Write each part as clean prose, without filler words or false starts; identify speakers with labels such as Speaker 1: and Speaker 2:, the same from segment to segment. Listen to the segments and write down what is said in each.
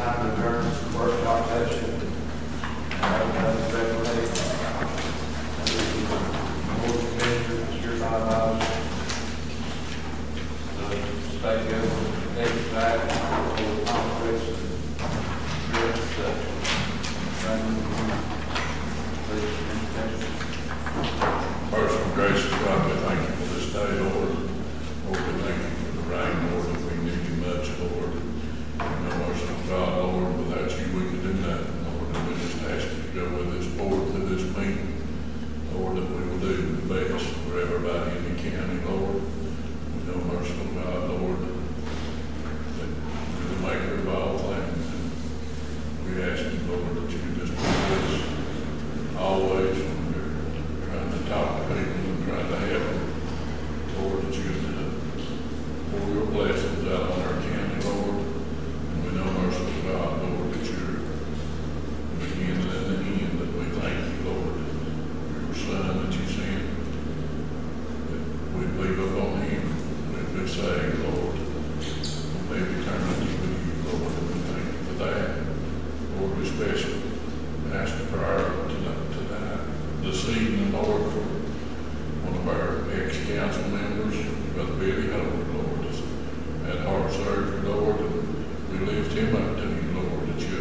Speaker 1: time to adjourn this workshop session. Regular meeting. Board of Commissioners, Mr. Five, the state government, exercise, for conflicts and such.
Speaker 2: Merciful, gracious God, we thank you for this day, Lord. Lord, we thank you for the rain, Lord, that we need you much, Lord. You know, merciful God, Lord, without you we could do nothing, Lord. And we just ask you to go with this board through this meeting, Lord, that we will do the best for everybody in the county, Lord. We know, merciful God, Lord, that you're the maker of all things. And we ask you, Lord, that you can just be with us always when we're trying to talk to people and trying to help them. Lord, that you can pour your blessings out on our county, Lord. And we know, merciful God, Lord, that you're the beginning and the end, that we thank you, Lord, for your Son that you sent, that we believe upon him, we've been saved, Lord. And may eternity with you, Lord, and we thank you for that. Lord, we especially ask a prayer tonight, this evening, Lord, for one of our ex-council members, Brother Billy Howard, Lord, has had heart surgery, Lord, and we lift him up to you, Lord, that you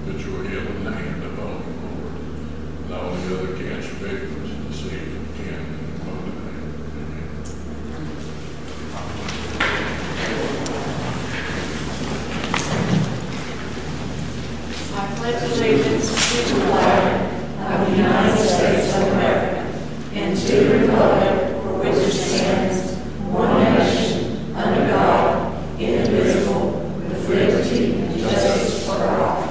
Speaker 2: put your healing hand upon him, Lord, and all the other cancer victims in the city of Canton, in the holy name. Amen.
Speaker 3: I pledge allegiance to the flag of the United States of America and to the republic for which it stands, one nation, under God, indivisible, with liberty and justice for all.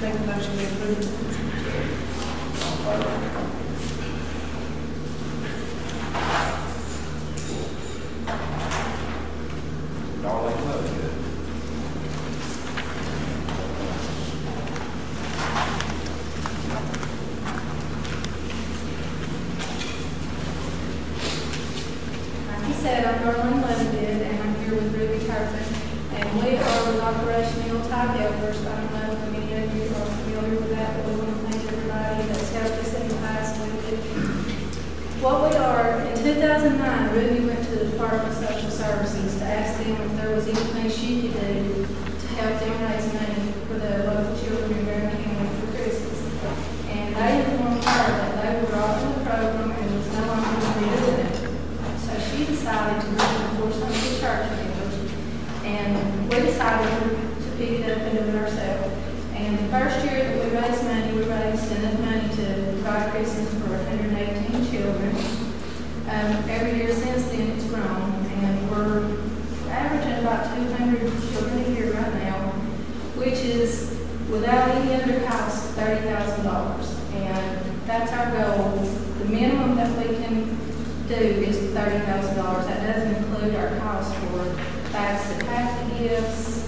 Speaker 4: Make a motion to approve.
Speaker 1: Darling, love you.
Speaker 4: Like he said, I'm Darlene Levengood, and I'm here with Ruby Turpin, and we are with Operation Yuletide Helpers. I don't know if many of you are familiar with that, but we want to thank everybody that's helped us in the past with it. What we are, in 2009, Ruby went to the Department of Social Services to ask them if there was anything she could do to help them raise money for the local children in Marion County for Christmas. And they informed her that they were dropping the program and was no longer going to be doing it. So she decided to look for some of the church members, and we decided to pick it up and do it ourselves. And the first year that we raised money, we raised enough money to provide Christmas for 118 children. Every year since then it's grown, and we're averaging about 200 children a year right now, which is, without any other cost, $30,000. And that's our goal. The minimum that we can do is $30,000. That doesn't include our cost for bags that have the gifts,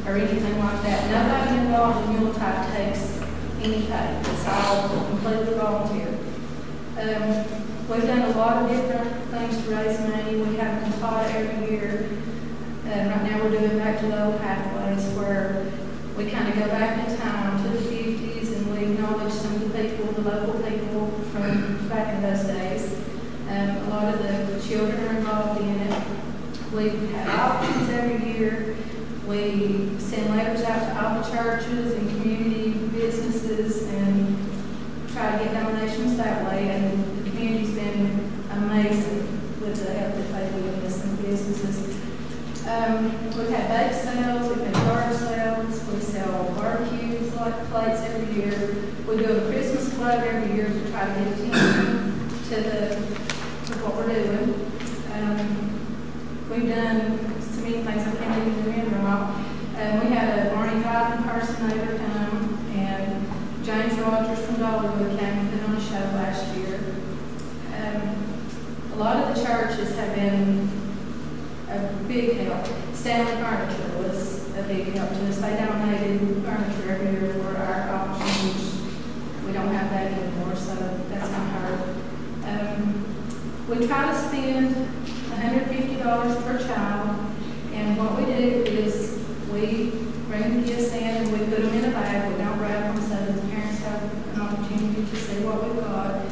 Speaker 4: or anything like that. Nobody involved in Yuletide takes any pay. It's all completely volunteer. We've done a lot of different things to raise money. We have a cantata every year. Right now we're doing Back to the Old Pathways, where we kind of go back in time to the 50s and we acknowledge some of the people, the local people from back in those days. A lot of the children are involved in it. We have auctions every year. We send letters out to all the churches and community businesses and try to get donations that way. And the community We've had bake sales, we've had yard sales, we sell barbecue plates every year. We do a Christmas club every year to try to get attention to what we're doing. We've done so many things I can't even remember them all. We had a Barney Fife impersonator come, and James Rogers from Dollywood came and put on a show last year. A lot of the churches have been a big help. Stanley Furniture was a big help to us. They donated furniture every year for our auction, which we don't have that anymore, so that's not hard. We try to spend $150 per child, and what we do is we bring the gifts in and we put them in a bag. We don't wrap them so that the parents have an opportunity to see what we've got.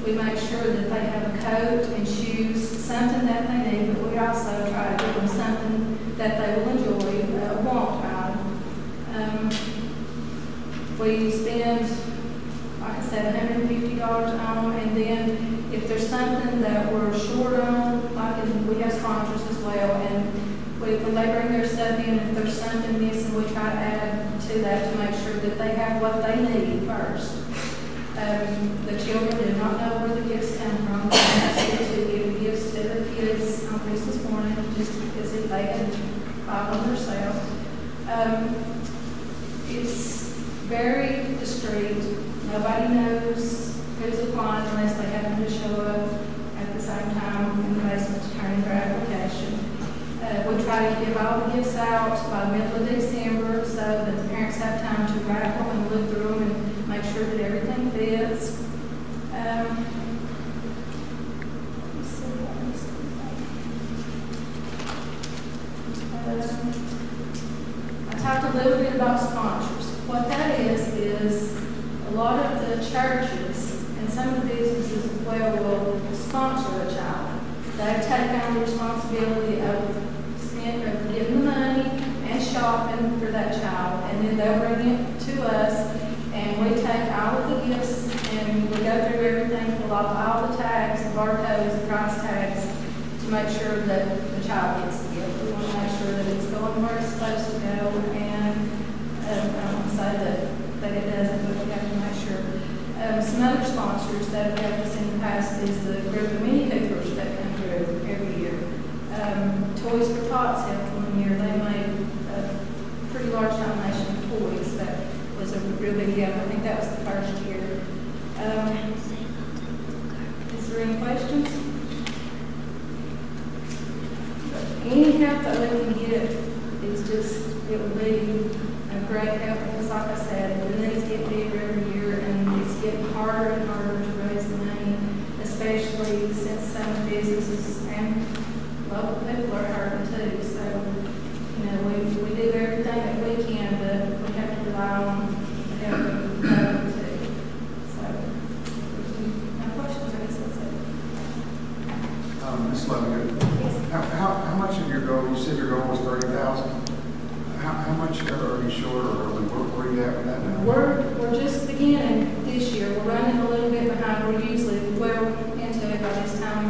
Speaker 4: We make sure that they have a coat and shoes, something that they need, but we also try to give them something that they will enjoy, a want item. We spend, like I said, $150 on them, and then if there's something that we're short on, like we have sponsors as well, and when they bring their stuff in, if there's something missing, we try to add to that to make sure that they have what they need first. The children do not know where the gifts come from. They ask you to give gifts to their kids on Christmas morning, just as if they had bought them themselves. It's very discreet. Nobody knows who's applying unless they happen to show up at the same time in the basement to turn in their application. We try to give all the gifts out by the middle of December so that the parents have time to wrap them and look through them and make sure that everything fits. I talked a little bit about sponsors. What that is a lot of the churches and some of the businesses as well will sponsor a child. They take on the responsibility of giving the money and shopping for that child, and then they'll bring it to us, and we take all of the gifts and we go through everything, pull off all the tags, the barcodes, the price tags, to make sure that the child gets the gift. We want to make sure that it's going where it's supposed to go, and I don't want to say that it doesn't, but we have to make sure. Some other sponsors that have helped us in the past is the group of Mini Coopers that come through every year. Toys for Tots helped one year. They made a pretty large donation of toys. That was a real big help. I think that was the first year. Is there any questions? Any help that we can get is just, it would be a great help because, like I said, the needs get bigger every year, and it's getting harder and harder to raise the money, especially since some businesses and local people are hurting too. So, we do everything that we can, but we have to rely on the help of the government too. So, no questions, I guess that's it.
Speaker 5: Ms. Logan, how much of your goal, you said your goal was 30,000? How much are you short, or where are you at with that now?
Speaker 4: We're just beginning this year. We're running a little bit behind. We're usually well into it by this time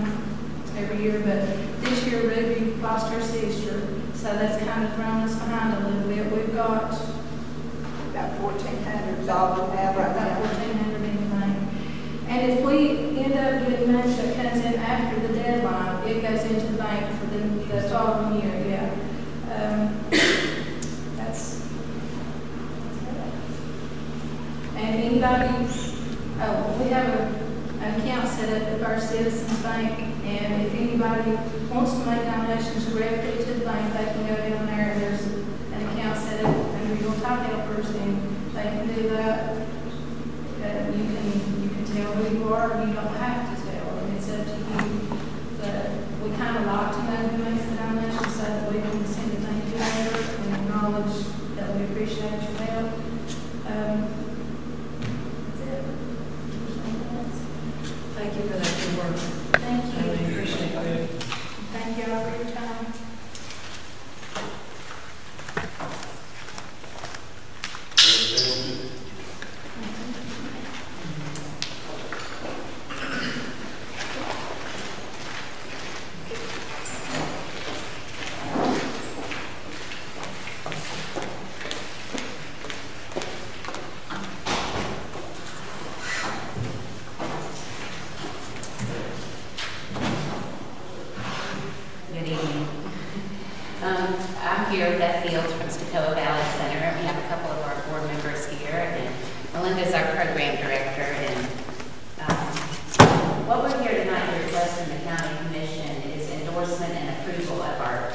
Speaker 4: every year, but this year Ruby lost her sister, so that's kind of thrown us behind a little bit. We've got
Speaker 3: About $1,400 all we have right
Speaker 4: about
Speaker 3: now.
Speaker 4: $1,400 in the bank. And if we end up getting money that comes in after the deadline, it goes into the bank for the following year, yeah. And anybody, we have an account set up at First Citizens Bank, and if anybody wants to make donations directly to the bank, they can go down there, and there's an account set up under your top helpers, and they can do that. You can tell who you are, or you don't have to tell, and it's up to you. But we kind of like to know who makes the donation so that we can send a thank you letter and acknowledge that we appreciate your help.
Speaker 6: Thank you for that good work.
Speaker 4: Thank
Speaker 6: I
Speaker 4: you.
Speaker 6: really appreciate it.
Speaker 4: Thank you all for your time.
Speaker 7: here with Beth Fields from Stokoe Valley Center. We have a couple of our board members here, and Melinda's our program director. And what we're here tonight to request from the county commission is endorsement and approval of our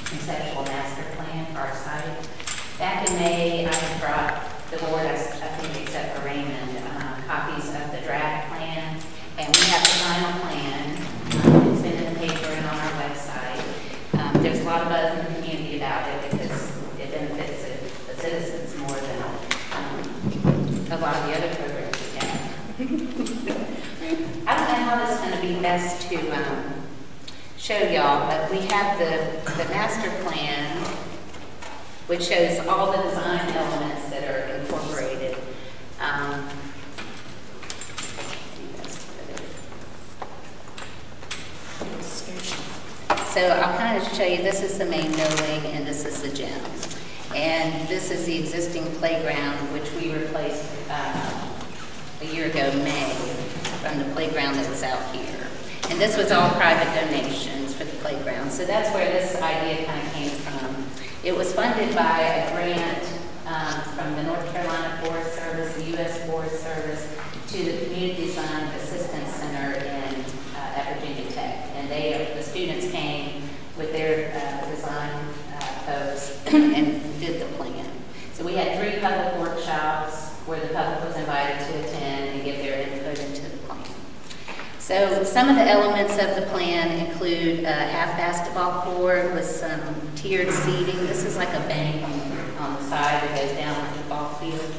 Speaker 7: conceptual master plan for our site. Back in May, I had brought the board, I think except for Raymond, copies of the draft plan, and we have the final plan. It's been in the paper and on our website. There's a lot of buzz in the community about it because it benefits the citizens more than a lot of the other programs we have. I don't know how this is going to be best to show y'all, but we have the master plan, which shows all the design elements that are incorporated. So I'll kind of show you, this is the main building and this is the gym. And this is the existing playground, which we replaced a year ago, May, from the playground that was out here. And this was all private donations for the playground. So that's where this idea kind of came from. It was funded by a grant from the North Carolina Forest Service, the U.S. Forest Service, to the Community Design Assistance Center at Virginia Tech. And the students came with their design folks and did the plan. So we had 3 public workshops where the public was invited to attend and give their input into the plan. So some of the elements of the plan include a half basketball court with some tiered seating. This is like a bank on the side that goes down like the ball field.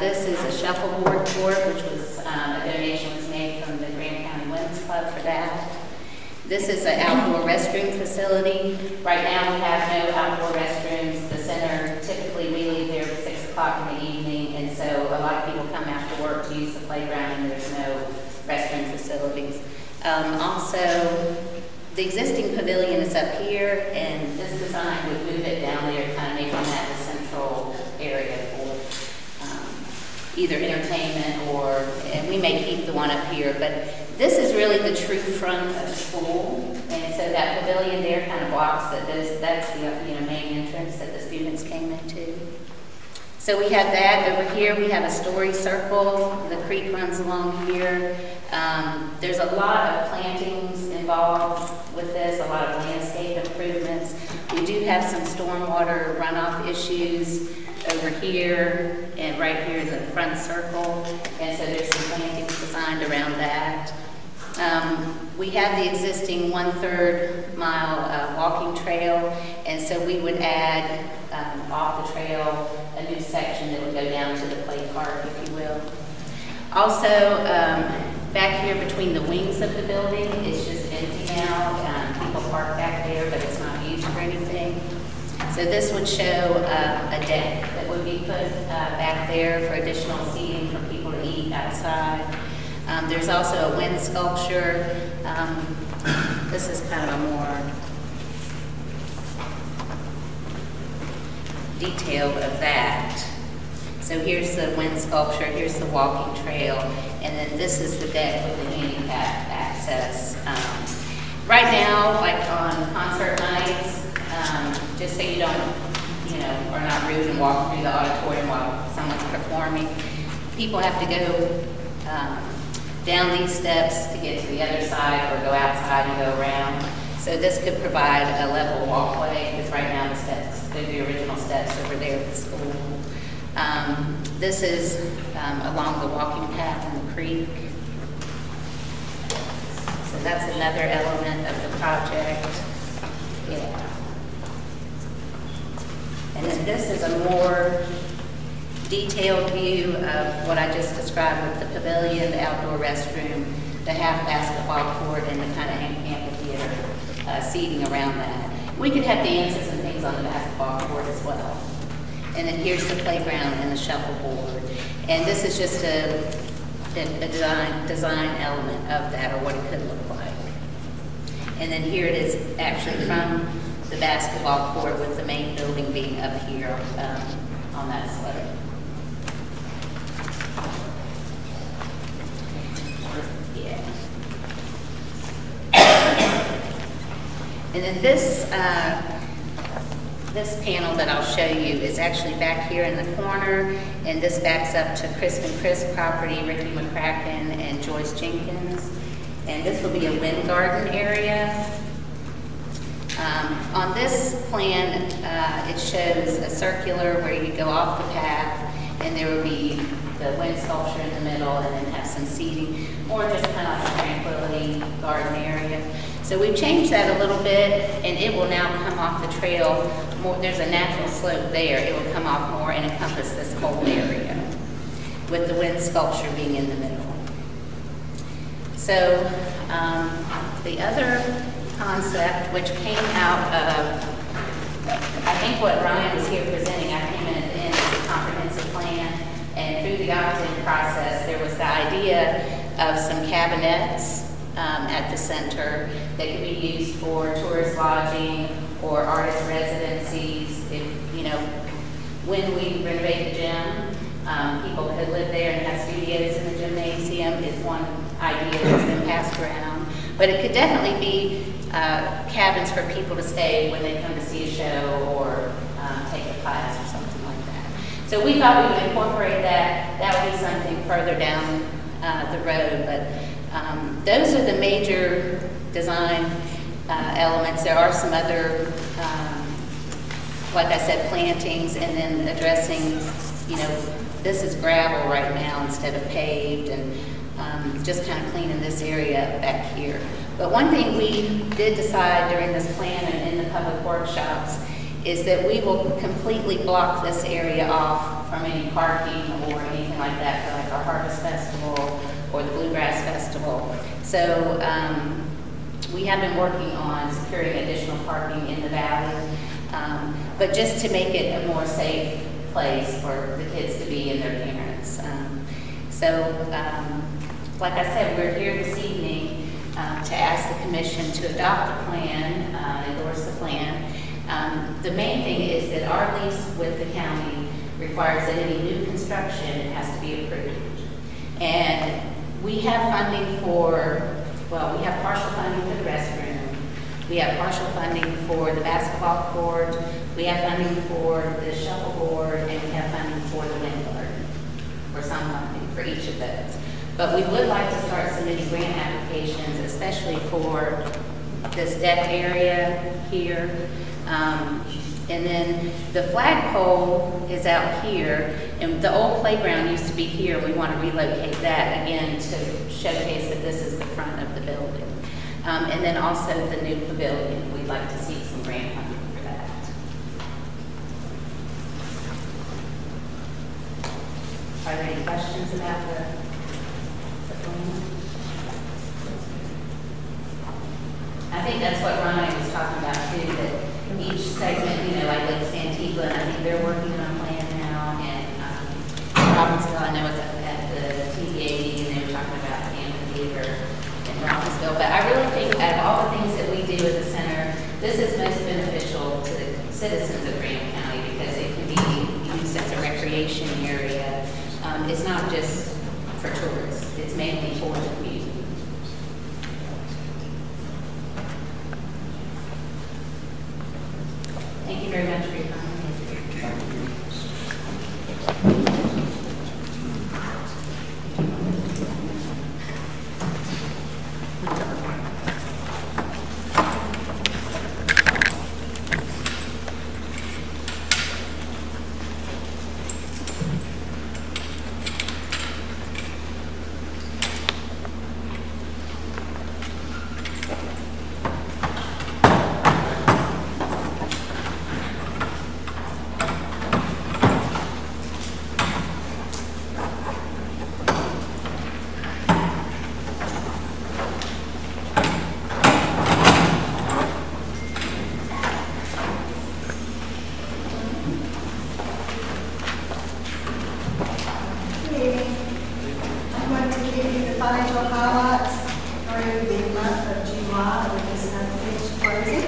Speaker 7: This is a shuffleboard court, which was a donation was made from the Graham County Women's Club for that. This is an outdoor restroom facility. Right now we have no outdoor restrooms. The center, typically we leave there at 6 o'clock in the evening, and so a lot of people come after work to use the playground and there's no restroom facilities. Also, the existing pavilion is up here, and this design would move it down there, kind of making that the central area for either entertainment or, and we may keep the one up here, but this is really the true front of the school, and so that pavilion there kind of blocks it. That's the main entrance that the students came into. So we have that. Over here we have a story circle. The creek runs along here. There's a lot of plantings involved with this, a lot of landscape improvements. We do have some stormwater runoff issues over here and right here in the front circle, and so there's some plantings designed around that. We have the existing 1/3 mile walking trail, and so we would add off the trail a new section that would go down to the play park, if you will. Also, back here between the wings of the building, it's just empty now. People park back there, but it's not used for anything. So this would show a deck that would be put back there for additional seating for people to eat outside. There's also a wind sculpture. This is kind of a more detailed of that. So here's the wind sculpture, here's the walking trail, and then this is the deck with the handicap access. Right now, like on concert nights, just so you don't, are not rude and walk through the auditorium while someone's performing, people have to go down these steps to get to the other side or go outside and go around. So this could provide a level walkway, because right now the steps, the original steps over there at the school. This is along the walking path in the creek. So that's another element of the project. Yeah. And then this is a more detailed view of what I just described with the pavilion, the outdoor restroom, the half basketball court, and the kind of amphitheater seating around that. We could have dances and things on the basketball court as well. And then here's the playground and the shuffleboard. And this is just a design element of that, or what it could look like. And then here it is actually from the basketball court, with the main building being up here on that slope. Yeah. And then this This panel that I'll show you is actually back here in the corner, and this backs up to Crispin Crisp property, Ricky McCracken and Joyce Jenkins. And this will be a wind garden area. On this plan, it shows a circular where you go off the path, and there will be the wind sculpture in the middle, and then have some seating, or just kind of like a tranquility garden area. So we've changed that a little bit, and it will now come off the trail more. There's a natural slope there. It will come off more and encompass this whole area, with the wind sculpture being in the middle. So the other concept, which came out of, I think what Ryan was here presenting, I came in at the end of the comprehensive plan, and through the opt-in process, there was the idea of some cabinets at the center that could be used for tourist lodging or artist residencies. If, you know, when we renovate the gym, people could live there and have studios in the gymnasium is one idea that's been passed around. But it could definitely be cabins for people to stay when they come to see a show or take a class or something like that. So we thought we would incorporate that. That would be something further down the road. But those are the major design elements. There are some other, like I said, plantings, and then addressing, you know, this is gravel right now instead of paved, and just kind of cleaning this area back here. But one thing we did decide during this plan and in the public workshops is that we will completely block this area off from any parking or anything like that for like our Harvest Festival or the Bluegrass Festival. So we have been working on securing additional parking in the valley, but just to make it a more safe place for the kids to be and their parents. Like I said, we're here this evening to ask the commission to adopt the plan, endorse the plan. The main thing is that our lease with the county requires that any new construction has to be approved. And we have funding for, well, we have partial funding for the restroom. We have partial funding for the basketball court. We have funding for the shuffleboard, and we have funding for the wind garden, or some funding for each of those. But we would like to start submitting grant applications, especially for this deck area here. And then the flagpole is out here, and the old playground used to be here. We want to relocate that again to showcase that this is the front of the building. And then also the new pavilion. We'd like to seek some grant funding for that. Are there any questions about the plan? I think that's what Ryan was talking about too, that each segment, you know, like Antigua, and I think they're working on a plan now, and Robbinsville, I know it's at the TVA, and they were talking about the amphitheater in Robbinsville. But I really think out of all the things that we do at the center, this is most beneficial to the citizens of Graham County because it can be used as a recreation area. It's not just for tourists, it's mainly for the community. Thank you very much for your time.
Speaker 3: Financial highlights through the month of July, which is now finished closing.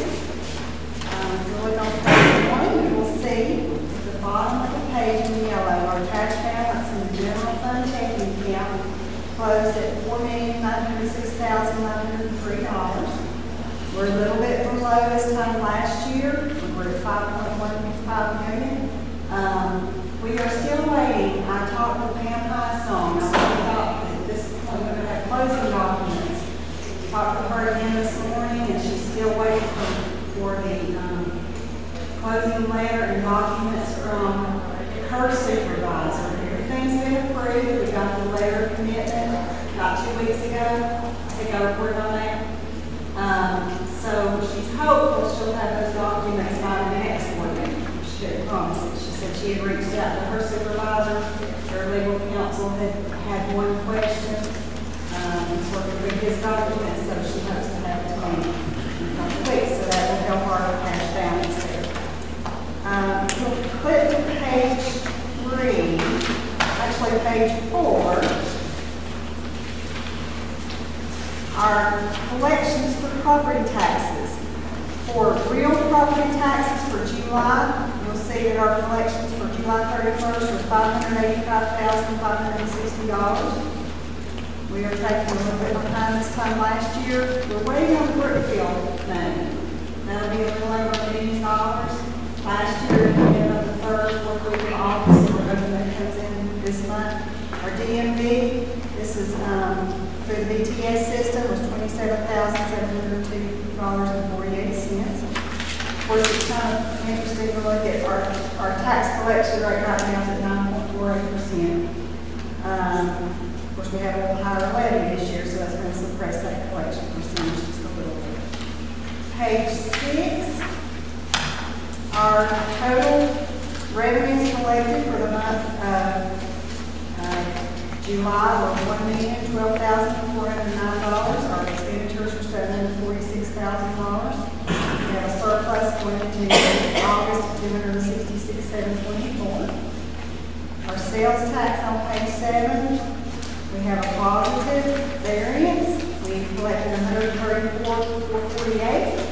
Speaker 3: Going on page 1, you will see at the bottom of the page in yellow, our cash balance in the general fund checking account closed at $4,906,903. We're a little bit below this time last year. We were at $5.1 $1.5 million. We are still waiting. I talked with Pam High-Song. I thought at this point we would have closing documents. Talked with her again this morning, and she's still waiting for the closing letter and documents from her supervisor. Everything's been approved. We got the letter of commitment about 2 weeks ago. I think I reported on that. So she's hopeful she'll have those documents by the next board meeting. She didn't promise it. She said she had reached out to her supervisor. Her legal counsel had one question. He's working with his documents, so she hopes to have it to me in a couple of weeks, so that will help our cash balance there. We'll flip to page 3, actually page 4. Our collections for property taxes. For real property taxes for July, you'll see that our collections for July 31st are $585,560. We are taking a little bit behind this time last year. We're waiting on the Brookfield money. That'll be a little over $1 million. Last year, at the end of the third, fourth week of August, we're hoping that comes in this month. Our DMV, this is through the BTS system, was $27,702.48. Of course, it's kind of interesting to look at our tax collection rate right now is at 9.48%. Of course, we have a little higher levy this year, so that's going to suppress that collection percentage just a little bit. Page 6, our total revenues collected for the month of July were $1,012,409. Our expenditures were $746,000. We have a surplus going into August of $266,724. Our sales tax on page 7, we have a positive variance. We collected $134,448.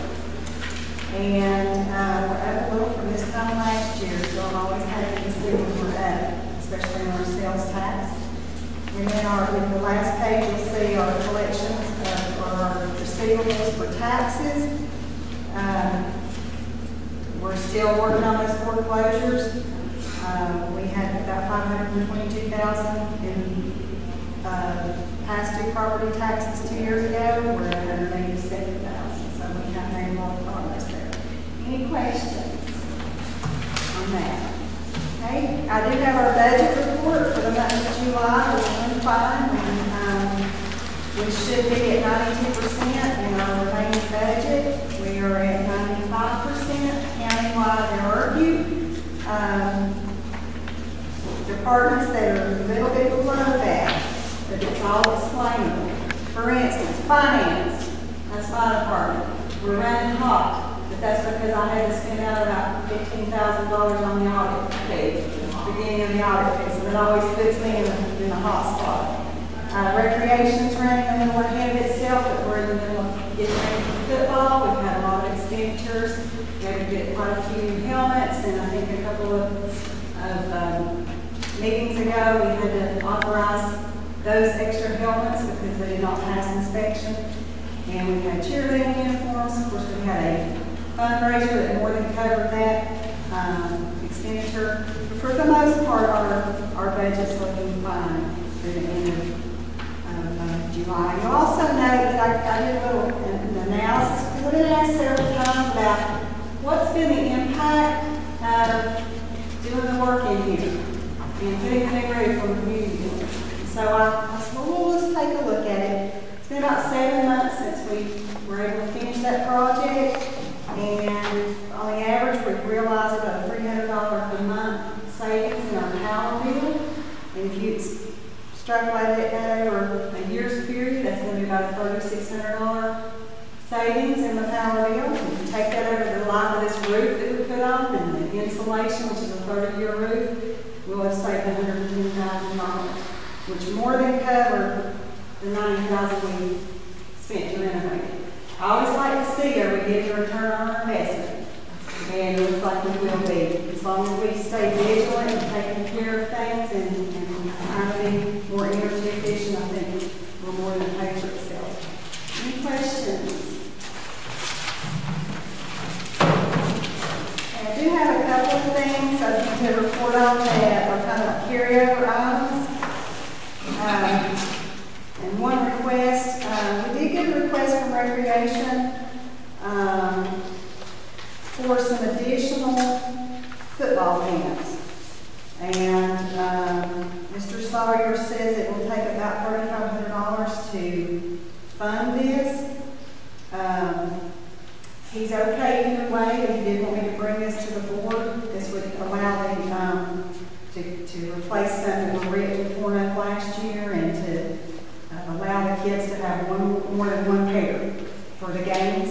Speaker 3: And we're up a little from this time last year, so I'm always happy to see when we're up, especially on our sales tax. And then in the last page, you'll see our collections of our receivables for taxes. We're still working on those foreclosures. We had about $522,000 in past due property taxes 2 years ago. We're at $187,000, so we have made a lot of progress there. Any questions on that? Okay, I do have our budget report for the month of July. We're doing fine, and we should be at 92% in our remaining budget. We are at 95% countywide. There are a few departments that are a little bit below that, but it's all explainable. For instance, finance, that's my department. We're running hot. But that's because I had to spend out about $15,000 on the audit fee, beginning of the audit fee, so that always puts me in a hot spot. Recreation's running a little ahead of itself, but we're in the middle of getting ready for football. We've had a lot of expenditures. We had to get quite a few helmets, and I think a couple of meetings ago we had to authorize those extra helmets because they did not pass inspection. And we had cheerleading uniforms. Of course, we had a fundraiser that more than covered that expenditure. But for the most part, our budget's looking fine through the end of July. You'll also note that I did a little analysis. We've been asked several times about what's been the impact of doing the work in here and getting things ready for the community. So I said, well, let's take a look at it. It's been about 7 months since we were able to finish that project. And on the average, we've realized about a $300 a month savings in our power bill. And if you extrapolate that over a year's period, that's going to be about a $3,600 savings in the power bill. If you take that over the life of this roof that we put on and the insulation, which is a 30-year roof, we'll have saved $110,000, which more than covered the $90,000 we spent to renovate it. I always like to see are we getting a return on our investment, and it looks like we will be. As long as we stay vigilant and taking care of things and trying to be more energy efficient, I think we're more than pay for itself. Any questions? And I do have a couple of to report on that, are kind of carryover items. And one request, we did get a request from Recreation for some additional football pants. And Mr. Sawyer says it will take about $3,500 to fund this. He's okay either way, but he did want me to bring this to the board. This would allow them to replace some that were ripped and torn up last year, and to allow the kids to have more than one pair for the games.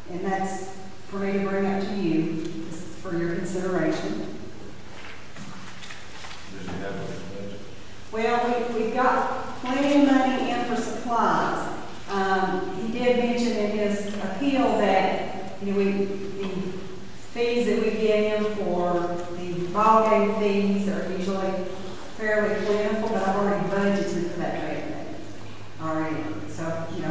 Speaker 3: And that's for me to bring up to you. This is for your consideration.
Speaker 1: Does he have a budget?
Speaker 3: Well, we've got plenty of money in for supplies. He did mention in his appeal that, you know, the fees that we get him for the ball game fees are usually fairly plentiful, but I've already budgeted for that revenue already. So, you know,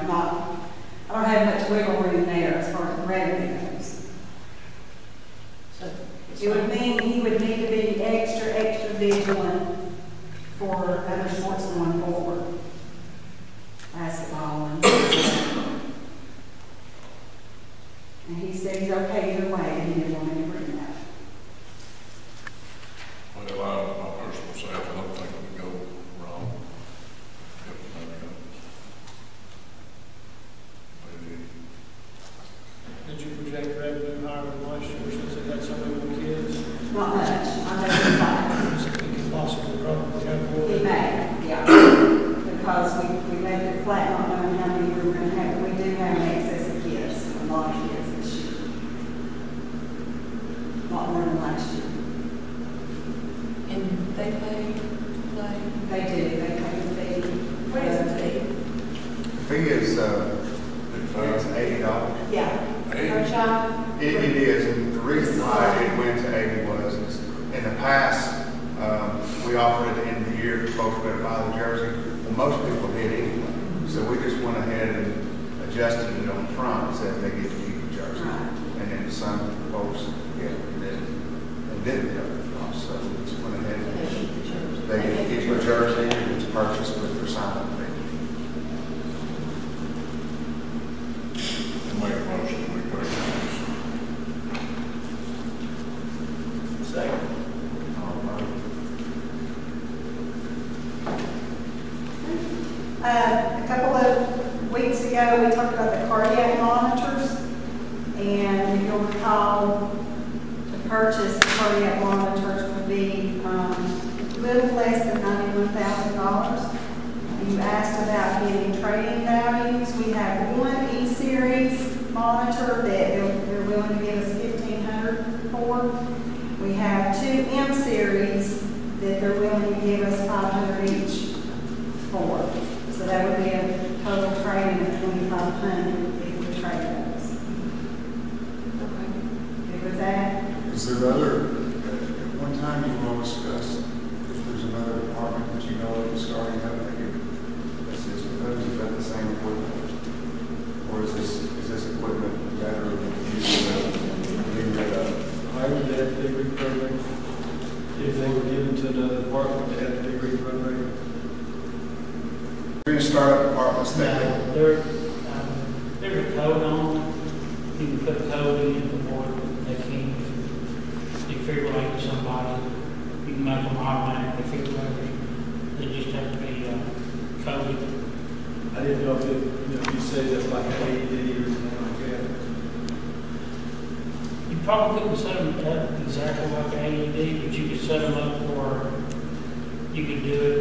Speaker 3: I don't have much wiggle room there as far as the revenue goes. So it would mean he would need to be extra vigilant for other sports going forward. Basketball and he said he's okay either way, and he didn't want me to bring that.
Speaker 2: Well, my personal self, I don't think we go wrong.
Speaker 6: Did you project revenue higher than last year since it had so many more kids?
Speaker 3: Not much. I know it's
Speaker 6: It could possibly probably have more.
Speaker 3: He may, yeah. Because we left it flat, not knowing how many we were going to have. We do have an excess of kids, a lot of kids this year. A lot more than last year.
Speaker 6: And they play?
Speaker 3: They do. They pay the fee.
Speaker 6: What is the fee?
Speaker 5: The fee is, it's $80.
Speaker 3: Yeah.
Speaker 2: Hey,
Speaker 3: Child?
Speaker 5: It is, and the reason why it went to 80 was, in the past, we offered at the end of the year, folks better buy the jersey. Well, most people did anyway. So we just went ahead and adjusted it on the front and said they get to keep the jersey.
Speaker 3: Right.
Speaker 5: And then some folks, didn't have the cost, so we just went ahead and they get to keep the jersey, and it's purchased with their sign-up fee.
Speaker 2: make a motion, we go.
Speaker 1: Second.
Speaker 3: A couple of weeks ago, we talked about the cardiac monitors, and if you'll recall, to purchase the cardiac monitors would be a little less than $91,000. You asked about getting trade-in values. We have one E-Series monitor that they're willing to give us $1,500 for. We have two M-Series that they're willing to give us $500 each for. So that would be a total trade-in of $2,500 if we trade those. Good with that?
Speaker 5: Is there other, at one time you all discussed if there's another department that you know of that's starting up that you assist with those? Is that the same equipment? Or is this equipment better than being rid of?
Speaker 6: I would have to reprogram. If they were given to another department, they had to be reprogrammed.
Speaker 5: We're going to start up departments that
Speaker 8: There's a code on it. You can put a code in the board, they can defibrillate somebody. You can make them automatic defibrillators. They just have to be coded.
Speaker 6: I didn't know if you say that like an AED or something like that.
Speaker 8: You probably couldn't set them up exactly like an AED, but you could set them up where you could do it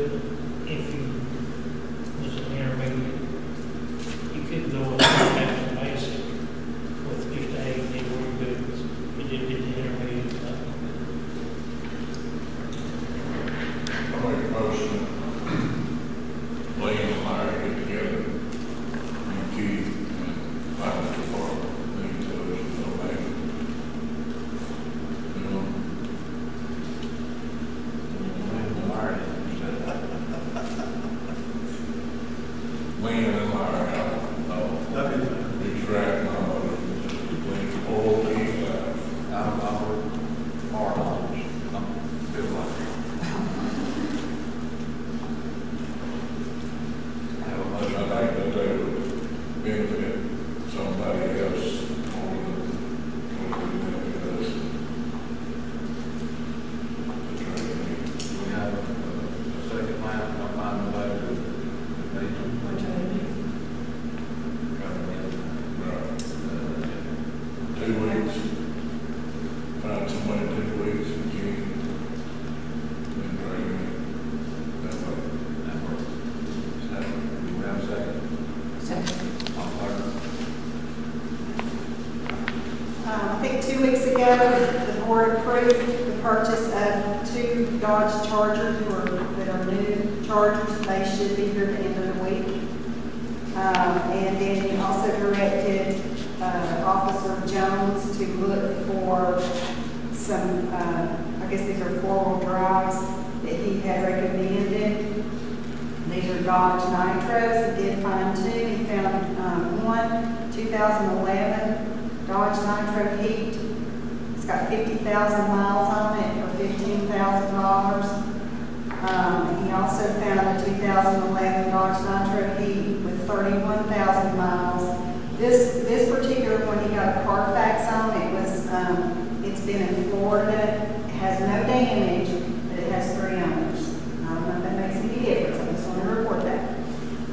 Speaker 8: if you was an intermediate. You could go with the basic with just an AED where you could did the intermediate stuff.
Speaker 2: I make a motion. Lane and Larry get together. And Keith and Finance Department need television donation. You know, Lane and Larry,
Speaker 6: That'd be fine.
Speaker 2: be tracking all of it. Lane, oral, Keith, benefit somebody else more than benefit us. The training.
Speaker 1: We have a second line, I'll find the letter.
Speaker 2: Right. 2 weeks. Find somebody 2 weeks and get and bring them. That way.
Speaker 1: That works. Second, we have a second. All clerk.
Speaker 3: I think 2 weeks ago, the board approved the purchase of 2 Dodge Chargers that are new Chargers. They should be here at the end of the week. And then he also directed Officer Jones to look for some, I guess these are 4-wheel drives that he had recommended. These are Dodge Nitros. He did find 2. He found one 2011 Dodge Nitro Heat. It's got 50,000 miles on it for $15,000. He also found a 2011 Dodge Nitro Heat with 31,000 miles. This particular one, he got a Carfax on. It was, it's been in Florida. It has no damage, but it has 3 owners. I don't know if that makes any difference. I just want to report that.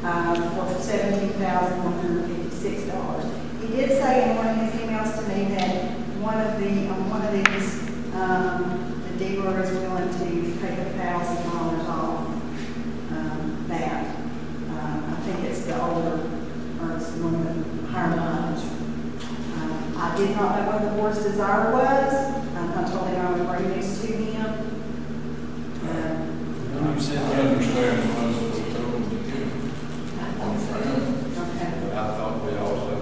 Speaker 3: For $17,156. He did say in one of his emails to me that one of these, the dealer is willing to take $1,000 off that. I think it's the older, or it's one of the higher mileage. I did not know what the board's desire was. I told him I would bring this to him.
Speaker 6: When you said
Speaker 2: I
Speaker 6: that,
Speaker 2: understand the ones that we told them to get on the ground.
Speaker 3: Okay.
Speaker 1: But I thought we also,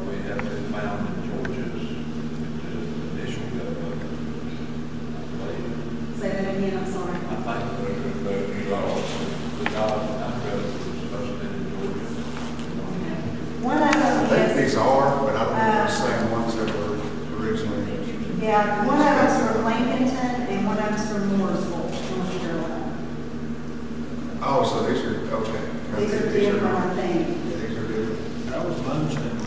Speaker 1: we have to found in Georgia's initial government.
Speaker 3: Say that again, I'm sorry.
Speaker 1: I think
Speaker 2: That you lost.
Speaker 1: the Dodge Nitro was supposed to be in Georgia.
Speaker 3: One of them
Speaker 5: I think
Speaker 3: is,
Speaker 5: these are, but I don't know if they're the same ones that were originally.
Speaker 3: yeah, one of them's from Lincolnton and one of them's from Mooresville, North Carolina.
Speaker 5: Oh, so these are, okay.
Speaker 3: These are different, I think.
Speaker 5: Yeah, these are different.
Speaker 6: that was my understanding.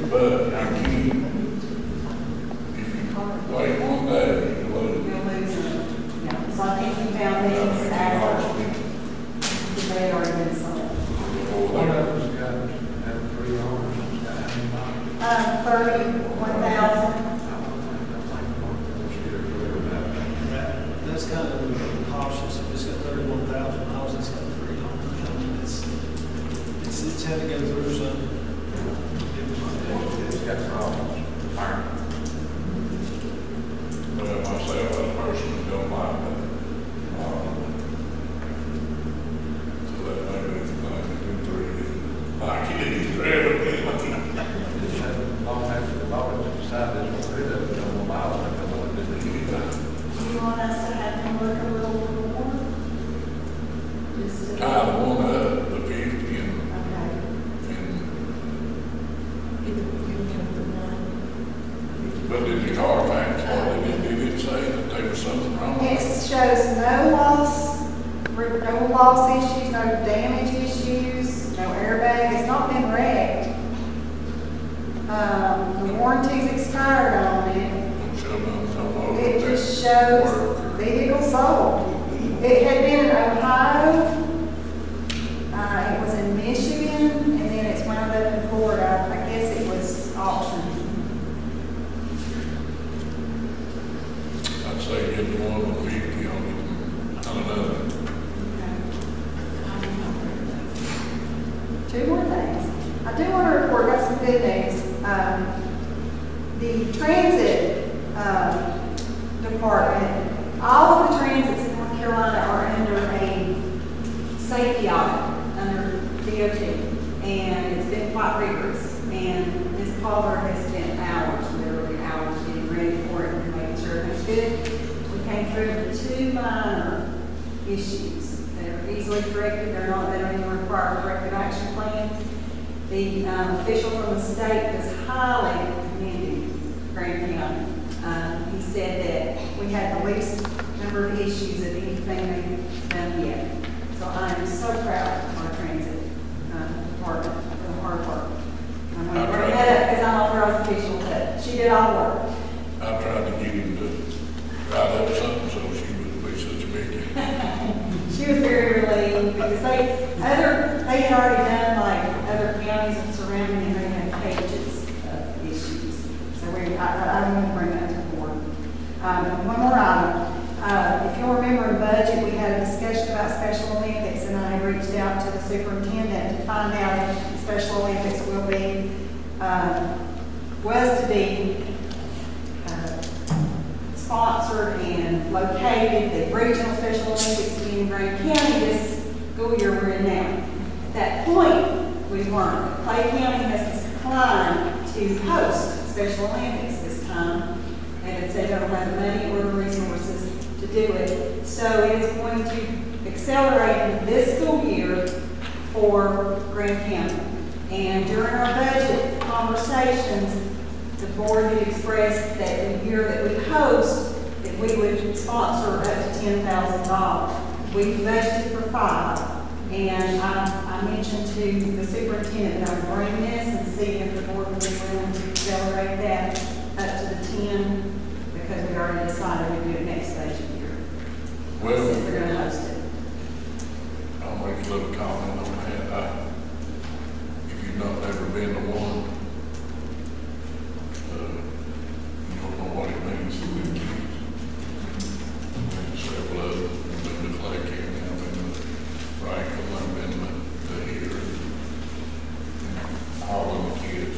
Speaker 2: But I keep, if you wait 1 day, you can lose.
Speaker 3: You'll lose them. Yeah, so I think he found these after they had already been sold.
Speaker 1: One of them's got, had 3 owners, it's got how many miles?
Speaker 3: 31,000.
Speaker 6: That's kind of cautious. If it's got 31,000 miles, it's got 3 owners. I mean, it's had to go through some.
Speaker 1: It's got problems. Fire.
Speaker 2: Well, myself, as a person, don't like that. So that maybe it's like 2, 3, I can't even grab it.
Speaker 1: It's had long after the bought decided to get rid of it, no more miles, I don't know what to do.
Speaker 3: Do you want us to have him look a little more? Just to.
Speaker 2: Tie the one up, the 50 and but did the Carfax, or they didn't say that there was something wrong
Speaker 3: It
Speaker 2: with it?
Speaker 3: shows no loss issues, no damage issues, no airbag. It's not been wrecked. The warranty's expired on it.
Speaker 2: Show them some of
Speaker 3: It
Speaker 2: that
Speaker 3: just shows
Speaker 2: work.
Speaker 3: vehicle sold. It had been in Ohio. It was in Michigan, and then it's wound up in Florida. I guess it was auctioned.
Speaker 2: I'd say get the one with 50 on it, I don't know.
Speaker 3: 2 more things. I do want to report, got some good news. The transit department, all of the transits in North Carolina are under a safety audit under DOT, and it's been quite rigorous. And Ms. Calder has spent hours, literally hours, getting ready for it and making sure everything's good. We came through with 2 minor issues that are easily corrected. They don't even require a corrective action plan. The official from the state was highly commending Grant County. He said that we had the least number of issues of anything they've done yet. So I am so proud of our did all the work.
Speaker 2: I tried to get him to write up something so she wouldn't be such a big.
Speaker 3: She was very relieved because they had already done like other counties and surrounding, and they had pages of issues. So I want to bring that to the board. One more item. If you'll remember in budget, we had a discussion about Special Olympics, and I reached out to the superintendent to find out if Special Olympics will be, was to be sponsored and located, the regional Special Olympics to be in Grant County this school year we're in now. At that point, we weren't. Clay County has declined to host Special Olympics this time. They had said they don't have the money or the resources to do it. So it is going to accelerate into this school year for Grant County. And during our budget conversations, the board had expressed that the year that we host, that we would sponsor up to $10,000. We budgeted for $5,000. And I mentioned to the superintendent that I would bring this and see if the board would be willing to accelerate that up to the 10, because we already decided we'd do it next budget year.
Speaker 2: Well,
Speaker 3: Since we're going to host it.
Speaker 2: I'll make a little comment on that. If you've not ever been to one, you don't know what it means to be kids. I've been to several of them. I've been to Clay County, I've been to Franklin, I've been to here. All of the kids.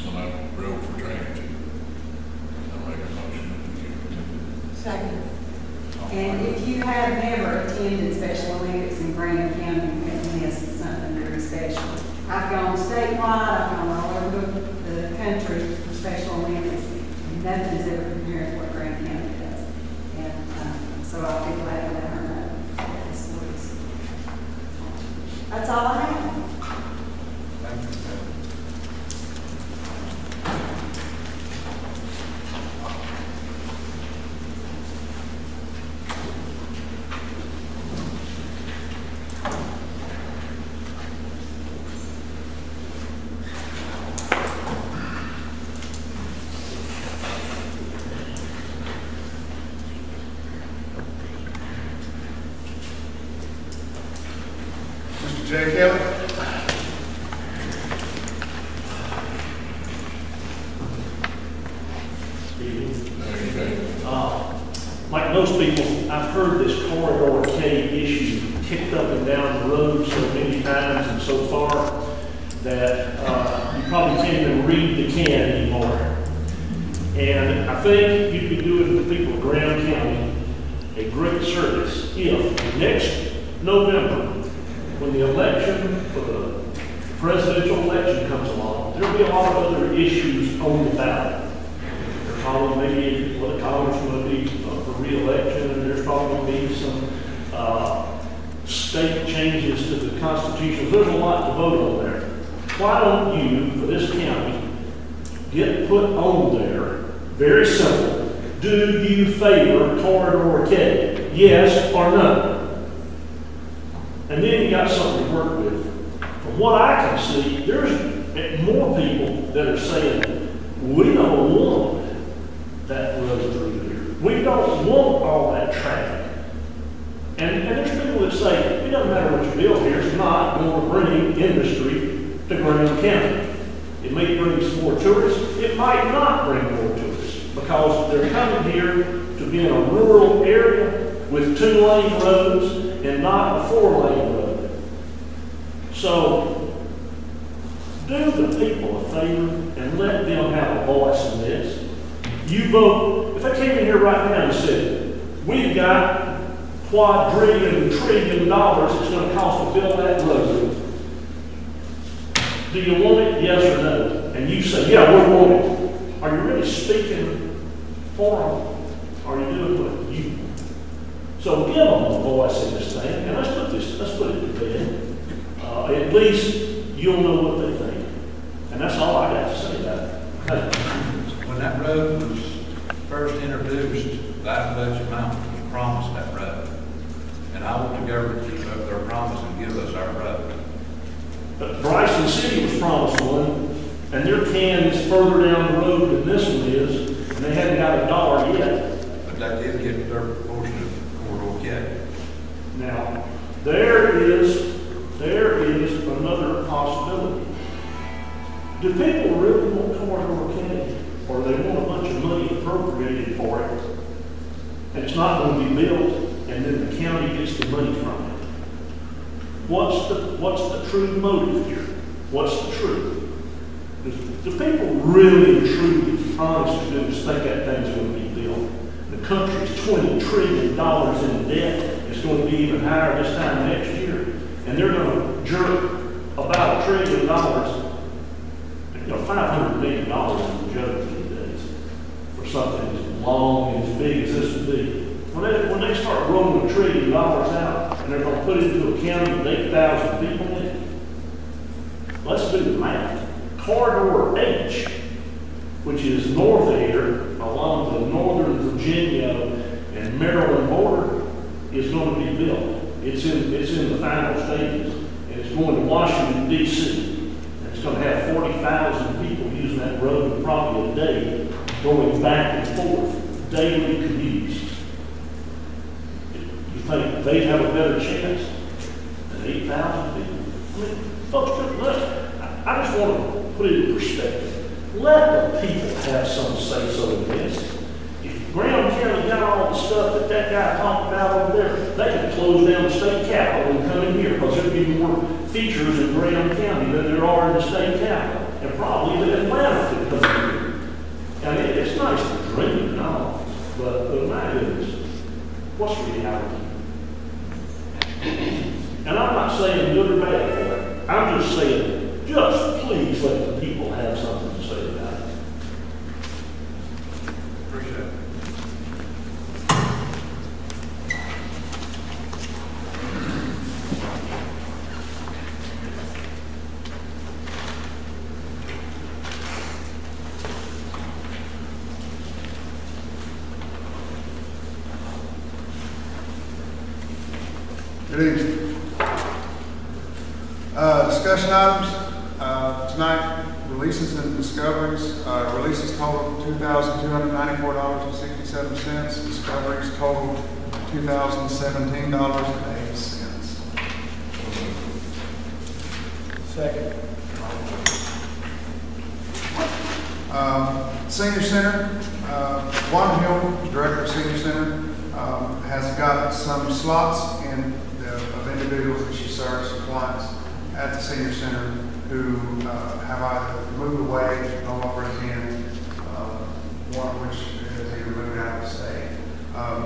Speaker 2: When I rode for transit, I make a motion to give it to them.
Speaker 3: Second. And if you have never attended Special Olympics in Grant County, you have missed something very special. I've gone statewide, I've gone all over the country for Special Olympics, and nothing's ever compared to what Grant County does. And so I'll be glad to let her know that this was. That's all I have.
Speaker 5: Thank you. Mr. Jay Kelly?
Speaker 2: There you go.
Speaker 9: Like most people, I've heard this corridor K issue kicked up and down the road so many times and so far that you probably can't even read the can anymore. And I think you'd be doing the people of Graham County a great service if next November, when the election for the presidential election comes along, there'll be a lot of other issues on the ballot. There's probably maybe what Congress will be for re-election, and there's probably going to be some state changes to the Constitution. There's a lot to vote on there. Why don't you, for this county, get put on there, very simple, do you favor Corridor K? Yes or no? And then you got something to work with. From what I can see, there's more people that are saying, we don't want that road through here. We don't want all that traffic. And there's people that say, it doesn't matter what you build here, it's not going to bring industry to Graham County. It may bring some more tourists. It might not bring more tourists because they're coming here to be in a rural area with 2-lane roads and not a 4-lane road. So, do the people a favor and let them have a voice in this. You vote, if they came in here right now and said, we've got $quadrillion, trillion it's going to cost to build that road. Do you want it, yes or no? And you say, yeah, we want it. Are you really speaking for them? Are you doing what you want? So give them a voice in this thing, and let's put it to bed. At least you'll know what they think. And that's all I got to say about it.
Speaker 1: When that road was first introduced, that budget amount was promised that road. And I want the government to keep up their promise and give us our road.
Speaker 9: But Bryson City was promised one, and their can is further down the road than this one is, and they hadn't got $1 yet.
Speaker 1: But that did get their portion of corridor K.
Speaker 9: Now, there is another possibility. Do people really want corridor K, or they want a bunch of money appropriated for it, and it's not going to be built, and then the county gets the money from it? What's the true motive here? What's the truth? Do people really, truly, honest to goodness think that thing's going to be built? The country's $20 trillion in debt. It's going to be even higher this time next year. And they're going to jerk about $1 trillion, $500 million in the joke these days for something as long and as big as this would be. When they start rolling $1 trillion out and they're going to put it into a county with 8,000 people in it, let's do the math. Corridor H, which is north of here, along the northern Virginia and Maryland border, is going to be built. It's in the final stages, and it's going to Washington, D.C. And it's going to have 40,000 people using that road probably a day, going back and forth, daily commutes. You think they'd have a better chance than 8,000 people? I mean, folks, I just want to put it in perspective. Let the people have some say-so in this. If Graham County got all the stuff that guy talked about over there, they could close down the state capitol and come in here, because there'd be more features in Graham County than there are in the state capitol. And probably even Atlanta could come in here. And it's nice to dream and all, but my goodness, what's reality? And I'm not saying good or bad for it. I'm just saying, just please let the people have something to say about it.
Speaker 1: Appreciate it.
Speaker 5: Good evening. Discussion items. Tonight, releases and discoveries. Releases total $2,294.67. Discoveries total $2,017.08.
Speaker 6: Second.
Speaker 5: Senior Center. Juan Hill, Director of Senior Center, has got some slots of individuals that she serves, clients at the Senior Center who have either moved away, no longer attend, one of which has either moved out of the state.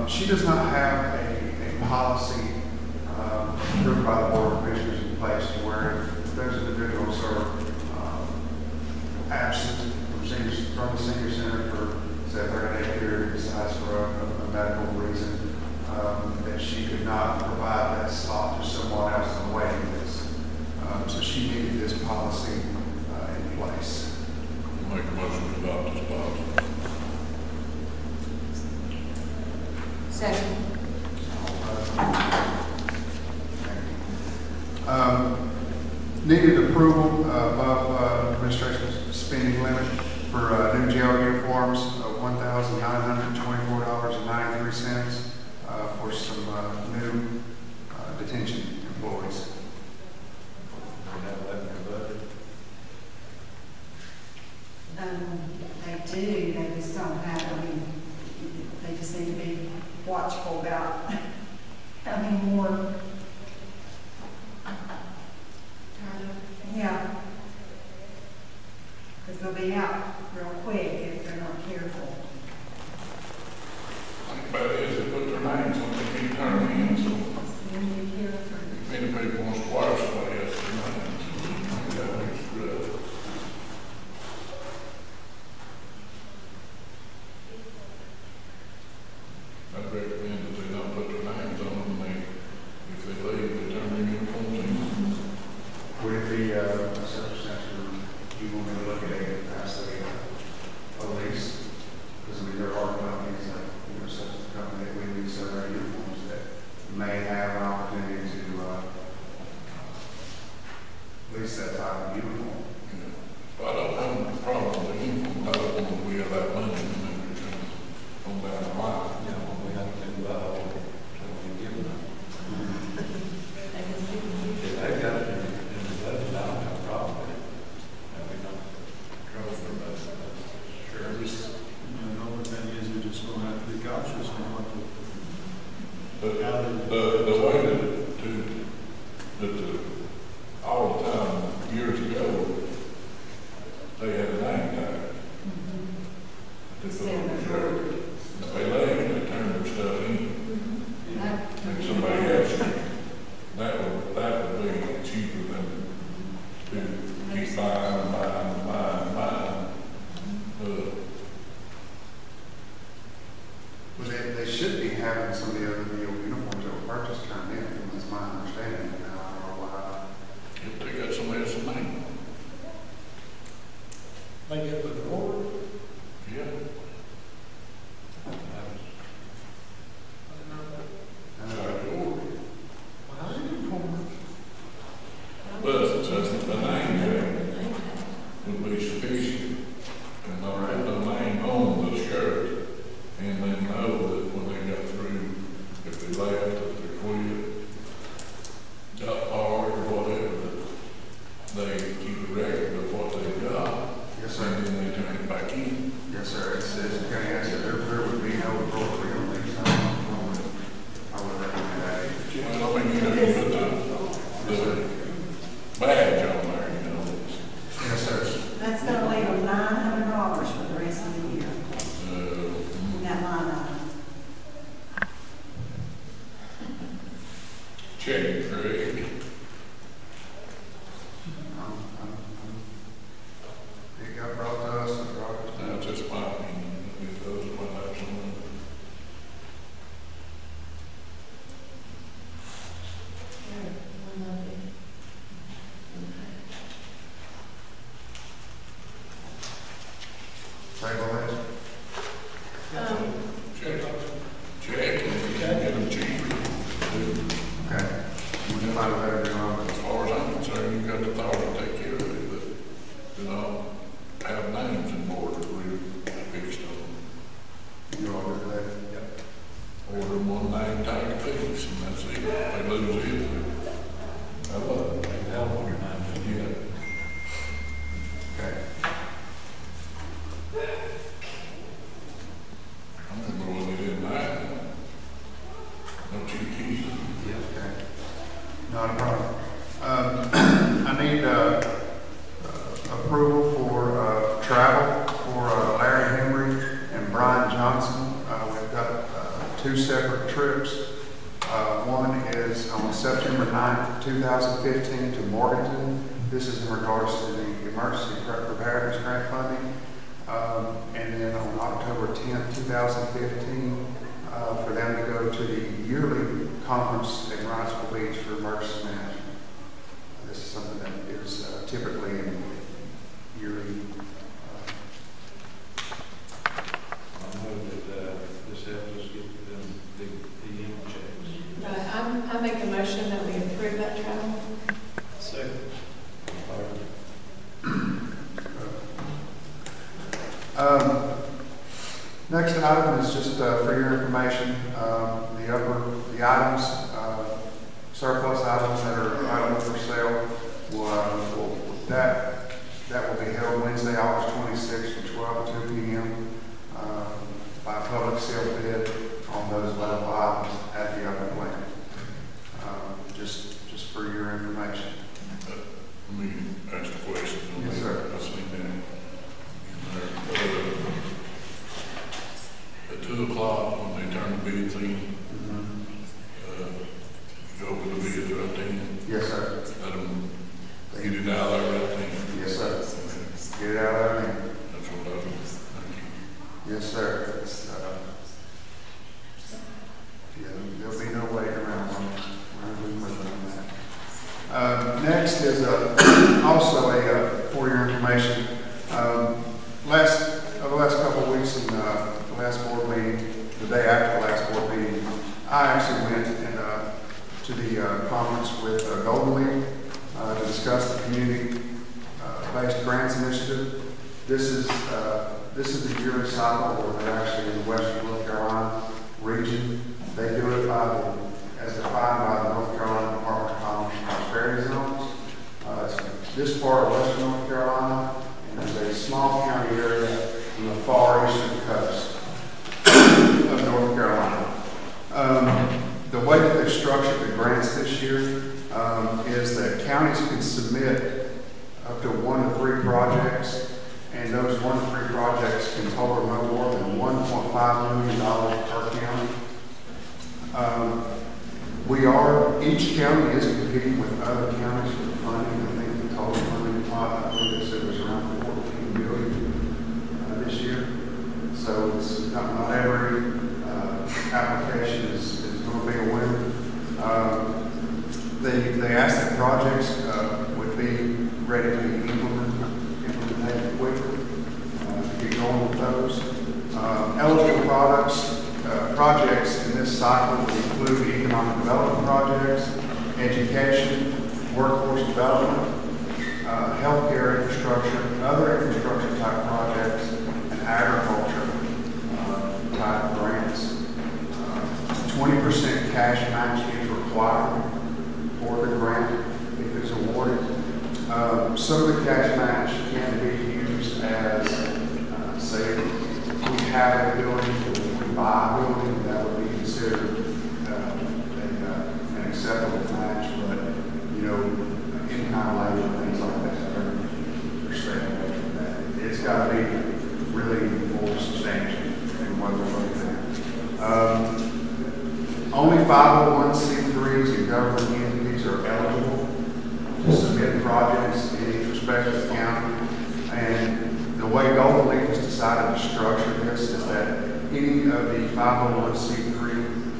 Speaker 5: She does not have a policy approved by the Board of Commissioners in place to where those individuals are absent from the Senior Center for, say, a 30-day period, besides for a medical reason, that she could not provide that slot to someone else on the waiting list. So she needed this policy in place.
Speaker 2: Make a motion to adopt this policy.
Speaker 3: Second.
Speaker 5: Needed approval above administration's spending limit for new jail uniforms of $1,924.93 for some new detention employees.
Speaker 3: They do, they just don't have, they just need to be watchful about having more. Yeah. Because they'll be out real quick if they're not careful.
Speaker 2: But is it put their names on the key turning in, so
Speaker 3: Be careful.
Speaker 2: many people want to squire somebody else's names. That makes it good. I'd recommend that they not put their names on them, if they leave, they turn their uniforms in.
Speaker 5: Would it be a circumstance where you want me to look at a lease? Because I mean, there are companies like, such as the company that we lease our uniforms that may have an opportunity to lease that type of uniform.
Speaker 2: Well, I don't know The way that all the time, years ago, they had a name tag. They put on the shirt. If they left, they turned their stuff in. And somebody else, that would be cheaper than to keep buying.
Speaker 5: Well, they should be having some of the other uniforms that were purchased turned in, that's my understanding. Now, I don't know why.
Speaker 2: If they got somebody else's name.
Speaker 6: They get with the order.
Speaker 2: Yeah. But the name tag would be sufficient, and they'll have the name on the shirt, and they know that when they got through, if they left, if they quit, got hard or whatever, that they keep a record of what they got.
Speaker 5: Yes, sir.
Speaker 2: And then they turn it back in.
Speaker 5: Yes, sir. It says, county asset, there would be no appropriate on these. I would recommend that.
Speaker 2: Well, I mean, you know, you put the badge on there, you know.
Speaker 5: Yes, sir.
Speaker 3: That's gonna leave them $900 for the rest of the year. In that line item.
Speaker 2: Check, Craig.
Speaker 5: It got brought to us, and brought it to
Speaker 2: That's just my opinion. It does what that's on.
Speaker 5: table it.
Speaker 2: Check, and if you can get them cheap.
Speaker 5: Okay. We'll find a better deal on it.
Speaker 2: As far as I'm concerned, you got the thought to take care of it, but, you know, have names and board that we fixed on.
Speaker 5: You order that?
Speaker 2: Order them one name tag apiece, and that's it. If they lose it, I love it.
Speaker 1: Help on your name.
Speaker 2: Yeah.
Speaker 5: Okay.
Speaker 2: I remember when they did that. Don't you keep it?
Speaker 5: Okay. Not a problem. I need approval for travel for Larry Henry and Brian Johnson. We've got two separate trips. One is on September 9th, 2015 to Morganton. This is in regards to the emergency preparedness grant funding. And then on October 10th, 2015, for them to go to the yearly conference in Wrightsville Beach for emergency management. This is something that is typically in yearly.
Speaker 1: I know that this helps us get them big PM checks.
Speaker 10: I make a motion that we approve that travel.
Speaker 6: Second.
Speaker 5: Next item is just for your information, the items, surplus items that are items for sale, that will be held Wednesday, August 26th from 12 to 2 p.m. By public sale bid on those level items at the upper plant. Just for your information.
Speaker 2: Let me ask a question.
Speaker 5: Yes, sir.
Speaker 2: I seen that. At 2 o'clock, when they turn the bids in, go over the bids right then.
Speaker 5: Yes, sir.
Speaker 2: Let them get it out there right then.
Speaker 5: Yes, sir. Get it out of there.
Speaker 2: That's what I do. Thank you.
Speaker 5: Yes, sir. There'll be no waiting around on that. Next is also for your information. The last couple of weeks in the last board meeting, the day after the last board meeting, I actually went to the conference with Golden Leaf to discuss the community-based grants initiative. This is the yearly cycle where they're actually in the Western North Carolina region. They do it as defined by the North Carolina Department of Commerce prosperity zones. It's this part of Western North Carolina, and there's a small county area on the far eastern coast of North Carolina. The we've structured the grants this year is that counties can submit up to 1 to 3 projects, and those 1 to 3 projects can total no more than $1.5 million per county. Each county is competing with other counties for funding. I think the total funding pot, I believe it was around $14 billion this year. So it's not every application is going to be a winner. They asked that projects would be ready to be implemented quickly to get going with those. Eligible projects in this cycle will include economic development projects, education, workforce development, healthcare infrastructure, other infrastructure type projects, and agriculture type grants. 20% cash match is required for the grant if it's awarded. Some of the cash match can be used as, say, we have a building, we buy a building, that would be considered an acceptable match, but, you know, in-kind labor, things like that, they're staying away from that. It's got to be really more substantial in what we're looking at. Only 501c3s and government entities are eligible to submit projects in each respective county. And the way Golden Leaf has decided to structure this is that any of the 501c3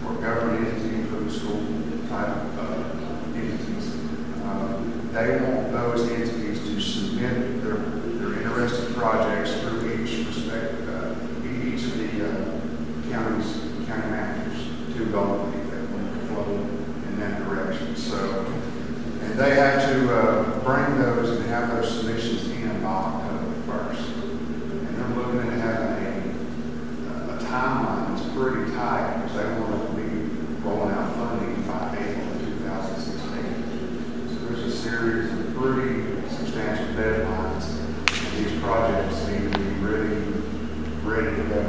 Speaker 5: or government entity, including school type entities, they want those entities to submit their interested projects through each of the county managers to Golden Leaf that will flow in that direction. So, and they have to bring those and have those submissions in by October 1st. And they're looking at having a timeline that's pretty tight because they want to be rolling out funding by April of 2016. So there's a series of pretty substantial deadlines, and these projects need to be ready to go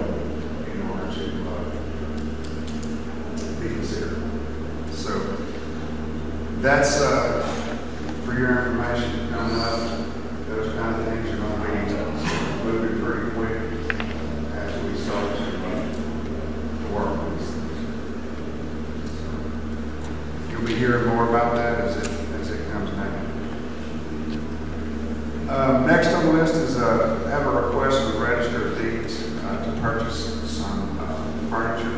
Speaker 5: in order to be considered. So that's for your information coming up. Those kind of things are going to be moving pretty quick as we start to work on these things. You'll be hearing more about that as it comes down. Next on the list is have a request from the Register of Deeds to purchase some furniture.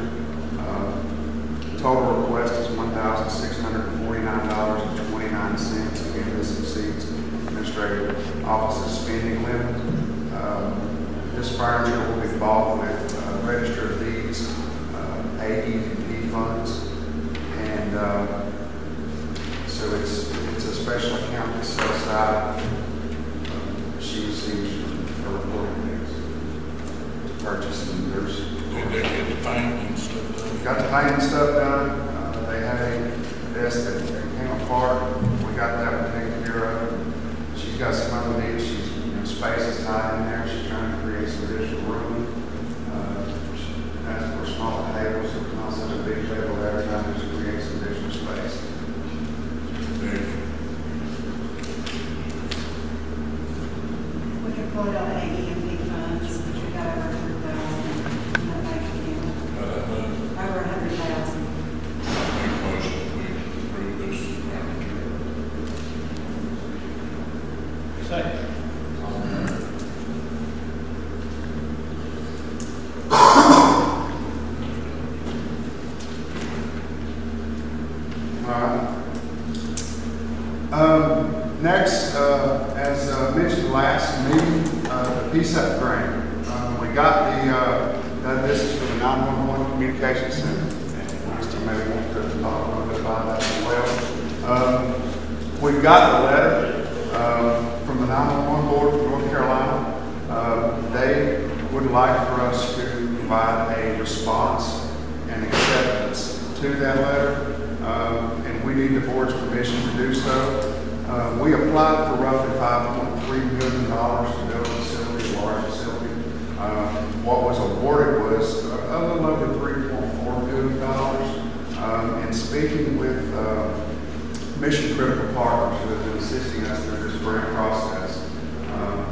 Speaker 5: Total request is $1,649.29. Again, this exceeds Administrative Office's spending limit. This furniture will be bought with Register of Deeds AEP funds, and so it's a special account that's set aside. She receives her reporting fees to purchase, and there's.
Speaker 2: Did they get the paint and stuff done?
Speaker 5: Got the paint and stuff done. They had a desk that came apart. We got that one taken care of. She's got some other needs. Space is tight in there. She's trying to create some additional room. That's for smaller tables. So it's not such a big table there. Trying to create some additional space.
Speaker 3: We can pull it out of AEP funds, which we got over 100,000 in that bank account. Over 100,000.
Speaker 2: Make a motion to approve this furniture.
Speaker 8: Second.
Speaker 5: Next, as mentioned last meeting, the PSEP grant. We got this is for the 911 Communication Center. And Mr. maybe want to talk a little bit about that as well. We've got the letter from the 911 Board from North Carolina. They would like for us to provide a response and acceptance to that letter. And we need the board's permission to do so. We applied for roughly $5.3 million to build a facility, a large facility. What was awarded was a little over $3.4 billion. And in speaking with mission critical partners who have been assisting us through this grant process,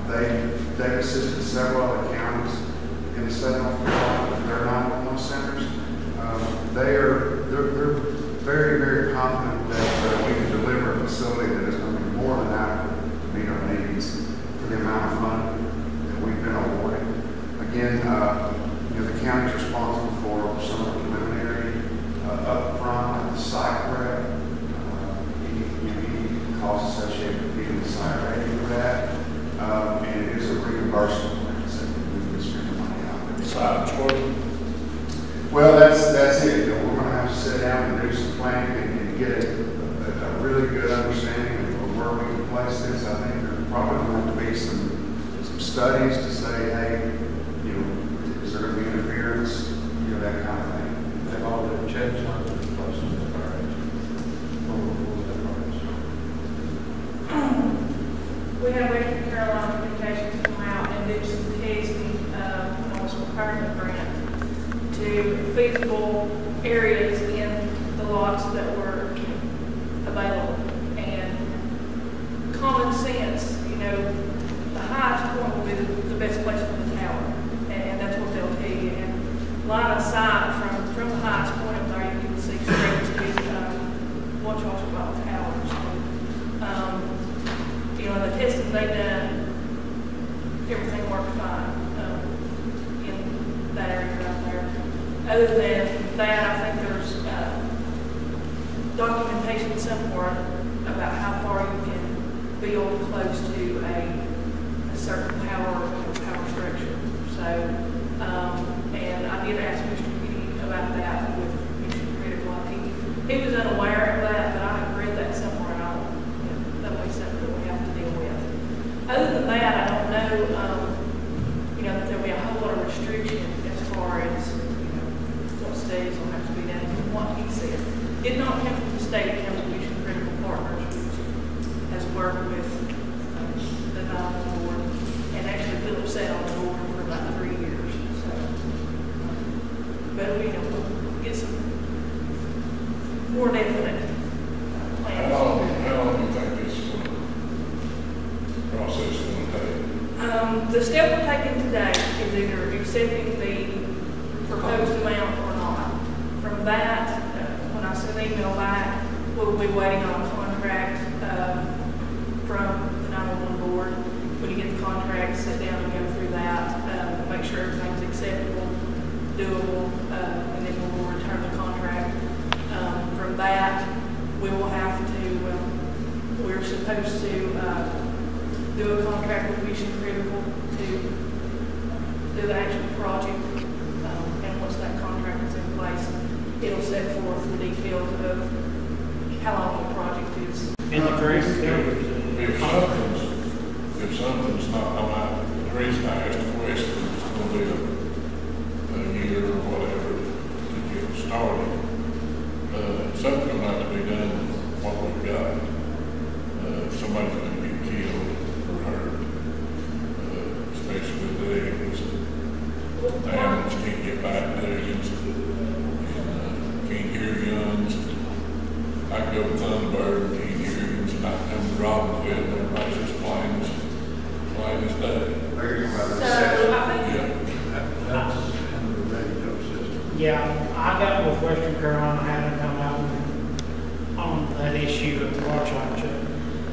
Speaker 5: they've assisted several other counties in the state of North Carolina with their 911 centers. They're very, very confident that we can deliver a facility that is going to be more than adequate to meet our needs for the amount of funding that we've been awarded. Again, the county is responsible for some of the preliminary upfront at the site prep, any costs associated with getting the site ready for that, and it is a reimbursement plan, so we can spend the money out.
Speaker 2: Besides working.
Speaker 5: Well, that's it. We're going to have to sit down and do some planning and get a really good understanding of where we can place this. I think there's probably going to have to be some studies to say, hey, is there going to be interference, that kind of thing.
Speaker 1: They've all been checks on the places that are
Speaker 10: We had Western Carolina Communications come out and do some testing on some requirement grant to feasible areas in the lots that were available. And common sense, the highest point will be the best place for the tower. And that's what they'll tell you. And line of sight from the highest point up there, you can see straight to what y'all talk about towers. The testing they've done, everything worked fine in that area right there. Other than that, I think there's documentation somewhere about how far you can build close to a certain power structure. So, and I did ask Mr. Kitty about that with Mission Critical. He was unaware of that, but I have read that somewhere, and that was something that we have to deal with. Other than that, I don't know, that there'll be a whole lot of restriction as far as, what studies will have to be done, from what he said. Did not come from the state, it came from Mission Critical Partners, which has worked with the NOAA board, and actually Philip sat on the board for about 3 years. So, but we'll get some more definite plans.
Speaker 2: How long do you think this process is going to take?
Speaker 10: The step we're taking today is either accepting the proposed amount or not. From that, when I send an email back, we'll be waiting on a contract from the 911 board. When you get the contract, sit down and go through that, make sure everything's acceptable, doable, and then we'll return the contract. From that, we will have to, we're supposed to do a contract with Mission Critical to do the actual project. And once that contract is in place, it'll set forth the details of how long the project is.
Speaker 8: In the grant,
Speaker 2: If something's not, the reason I asked the question is going to be a year or whatever to get started. Something's going to have to be done with what we've got. Somebody's going to be killed or hurt, especially the animals can't get back millions and can't hear guns. I can go to Thunderbird and can't hear guns, and I can come to Robbinsville and everybody's just plain as day.
Speaker 1: that's in the radio system.
Speaker 8: yeah, I got with Western Carolina, had them come out on that issue of the Watch-Archer.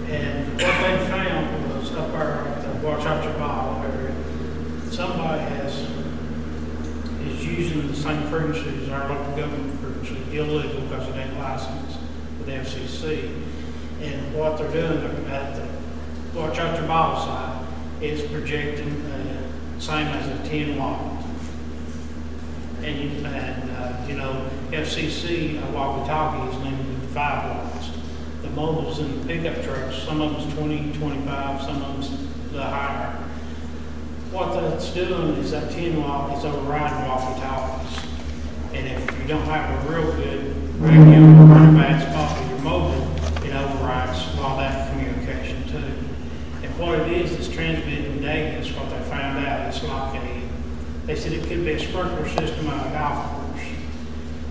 Speaker 8: And what they found was up there at the Watch-Archer Ball area, somebody is using the same frequency as our local government frequency, illegal because it ain't licensed with the FCC. And what they're doing at the Watch-Archer Ball site is projecting same as a 10 watt. And FCC walkie-talkie is limited to 5 watts. The mobiles and the pickup trucks, some of them's 20, 25, some of them's the higher. What that's doing is that 10 watt is overriding walkie-talkies. And if you don't have a real good radio or in a bad spot with your mobile, it overrides all that communication too. And what it is transmitting data is what they found out. It's like they said it could be a sprinkler system on a golf course.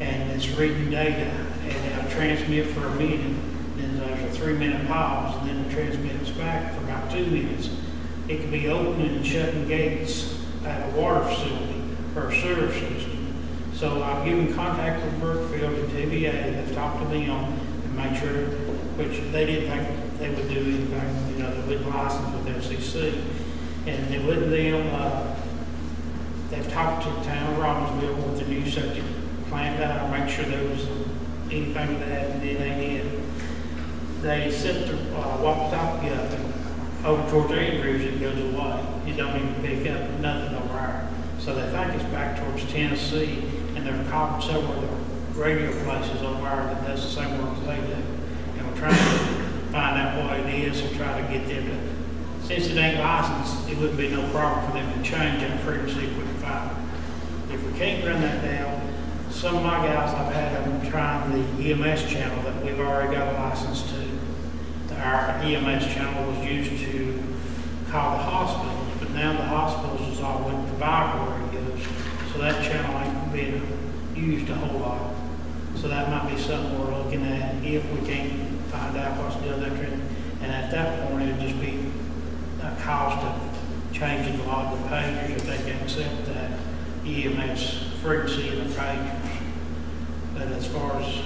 Speaker 8: And it's reading data. And transmit for a minute, then there's a 3-minute pause, and then it transmits back for about 2 minutes. It can be opening and shutting gates at a water facility or a sewer system. So I've given contact with Brookfield and TVA. They've talked to them and made sure, which they didn't think they would do anything, you know, they wouldn't license with FCC. And they wouldn't them, they've talked to the town of Robbinsville with the new septic plant down, make sure there was anything with that, and then they did. They set the walkie-talkie up over towards Andrews, it goes away. You don't even pick up nothing over there. So they think it's back towards Tennessee, and they're calling several radio places over there that does the same work as they do. And we're trying to find out what it is and try to get them to, since it ain't licensed, it wouldn't be no problem for them to change that frequency if we can find it. If we can't run that down, some of my guys, I've had them trying the EMS channel that we've already got a license to. Our EMS channel was used to call the hospitals, but now the hospitals is all went to Viber radios, so that channel ain't being used a whole lot. So that might be something we're looking at if we can't find out what's doing that trend. And at that point, it'd just be a cost of changing a lot of the pagers if they can accept that EMS frequency in the pagers. But as far as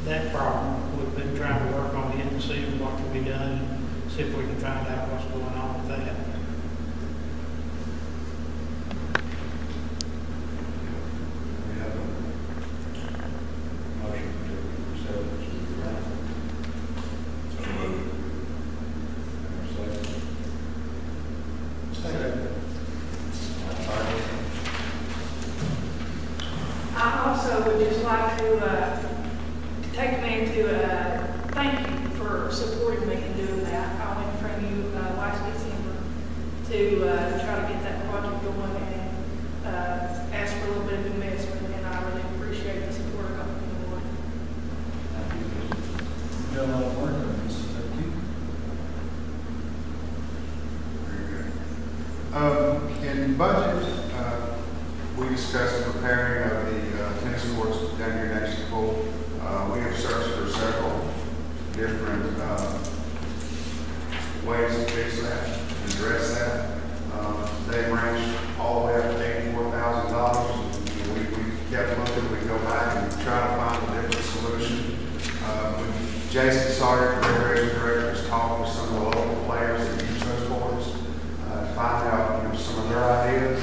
Speaker 8: that problem, we've been trying to work on it and see what can be done and see if we can find out what's going on with that.
Speaker 1: We have a motion to sell this to the ground.
Speaker 2: So moved.
Speaker 1: Second.
Speaker 10: I also would just like to take a minute to thank you for supporting me in doing that. I went in front of you last December to try to get that project going and ask for a little bit of investment, and I really appreciate the support I got from the board.
Speaker 5: You've done a lot of work on this, thank you. Very good. In budget, we discussed the repairing of the tennis courts down here next to the pool. We have searched for several different ways to fix that and address that. They range all the way up to $84,000. We kept looking, we go back and try to find a different solution. Jason Sawyer, the recreation director, has talked with some of the local players that use those courts to find out some of their ideas.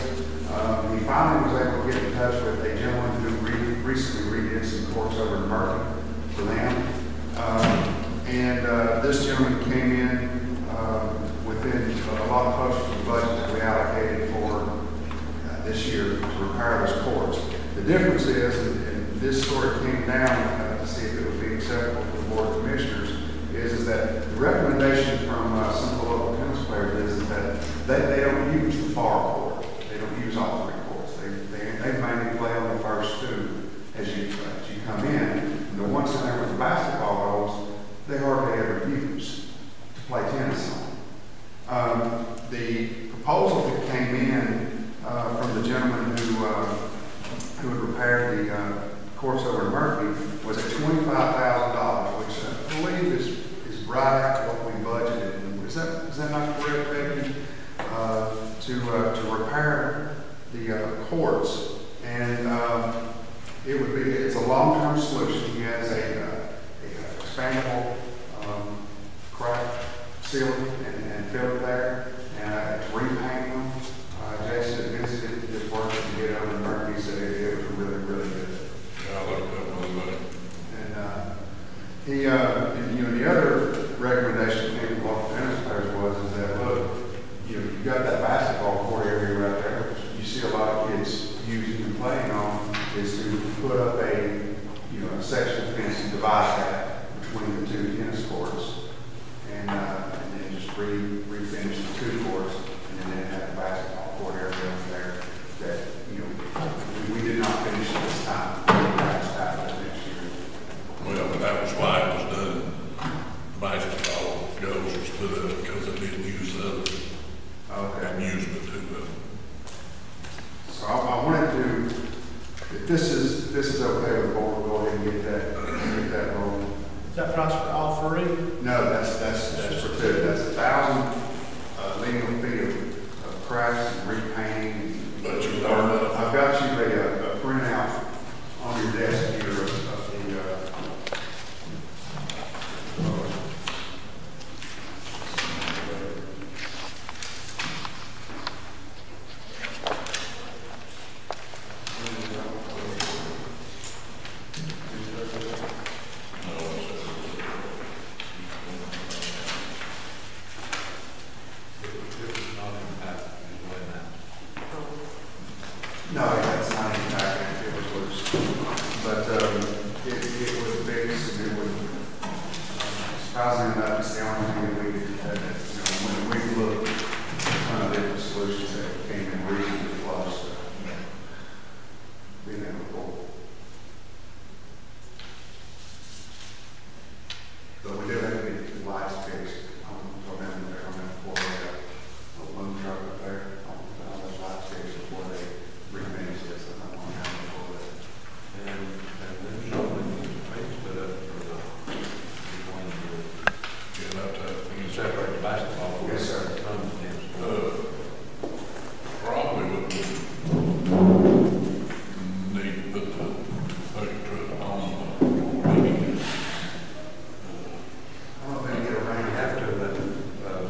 Speaker 5: He finally was able to get in touch with a gentleman who recently redid some courts over in Murphy for them. This gentleman came in within a lot closer to the budget that we allocated for this year to repair those courts. The difference is, and this sort of came down to see if it would be acceptable to the Board of Commissioners, is that the recommendation from some of the local tennis players is that they don't use the far court. They don't use all three courts. They mainly play on the first two as you come in. And the ones in there with the basketball goals, they hardly ever use to play tennis on. The proposal that came in from the gentleman who had repaired the courts over in Murphy was at $25,000, which I believe is right at what we budgeted. Is that not correct, Becky? To repair the courts, and it's a long-term solution. He has a expandable crack ceiling and filter there, and to repaint them. Jason visited his work and did over in Murphy. He said it was really, really good.
Speaker 2: Yeah, I like that one,
Speaker 5: And the other recommendation came from local tennis players was that look, you've got that basketball court area right there, which you see a lot of kids using and playing on, is to put up a section of fence and divide that between the two tennis courts, and then just refinish the two courts, and then have the basketball court area over there that we did not finish at this time. Perhaps happen next year.
Speaker 2: Well, that was why it was done. Basketball goals was put up because they didn't use the other.
Speaker 5: Okay.
Speaker 2: And use the two of them.
Speaker 5: So I wanted to, if this is okay with the board, we'll go ahead and get that rolling.
Speaker 6: that price for all three?
Speaker 5: No, that's for two. That's 1,000 lineal feet of cracks and repainting.
Speaker 2: But you learned that.
Speaker 5: I've got you a printout on your desk here of the, no, that's not impacted, it was loose. But it was fixed and it would, surprisingly enough, it's the only thing that we, when we looked at some of the different solutions that came in reasonably close to being able to pull. But we do have to get the lights fixed on that before we have a loan truck up there, on those lights fixed before they refinish this, and I want to have them before that.
Speaker 1: And then showing the face put up for the,
Speaker 2: Get out that.
Speaker 1: you separate the basketball.
Speaker 5: Yes, sir.
Speaker 1: From the tennis.
Speaker 2: Probably would need to put the picture on the meeting.
Speaker 5: I don't think it'll rain.
Speaker 1: You have to,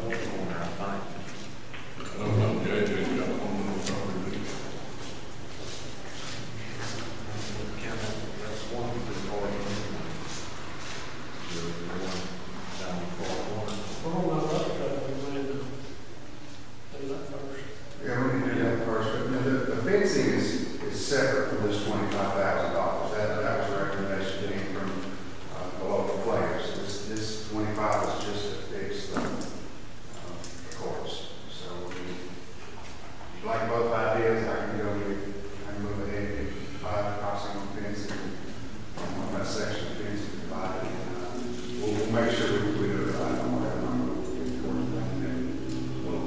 Speaker 1: what's on there, I think.
Speaker 2: I don't know, JJ's got one of those already.
Speaker 1: That's one for the board. The one down the far corner.
Speaker 8: Well, my love truck, we wanted to do that first.
Speaker 5: Yeah, we need to do that first, but the fencing is separate from this $25,000. That was a recommendation came from the local players. This 25 is just to fix the courts. So if you like both ideas, I can move ahead and divide the pricing on fencing on that section of fencing divided. And we'll make sure we do it right on whatever number we get towards that.
Speaker 2: We'll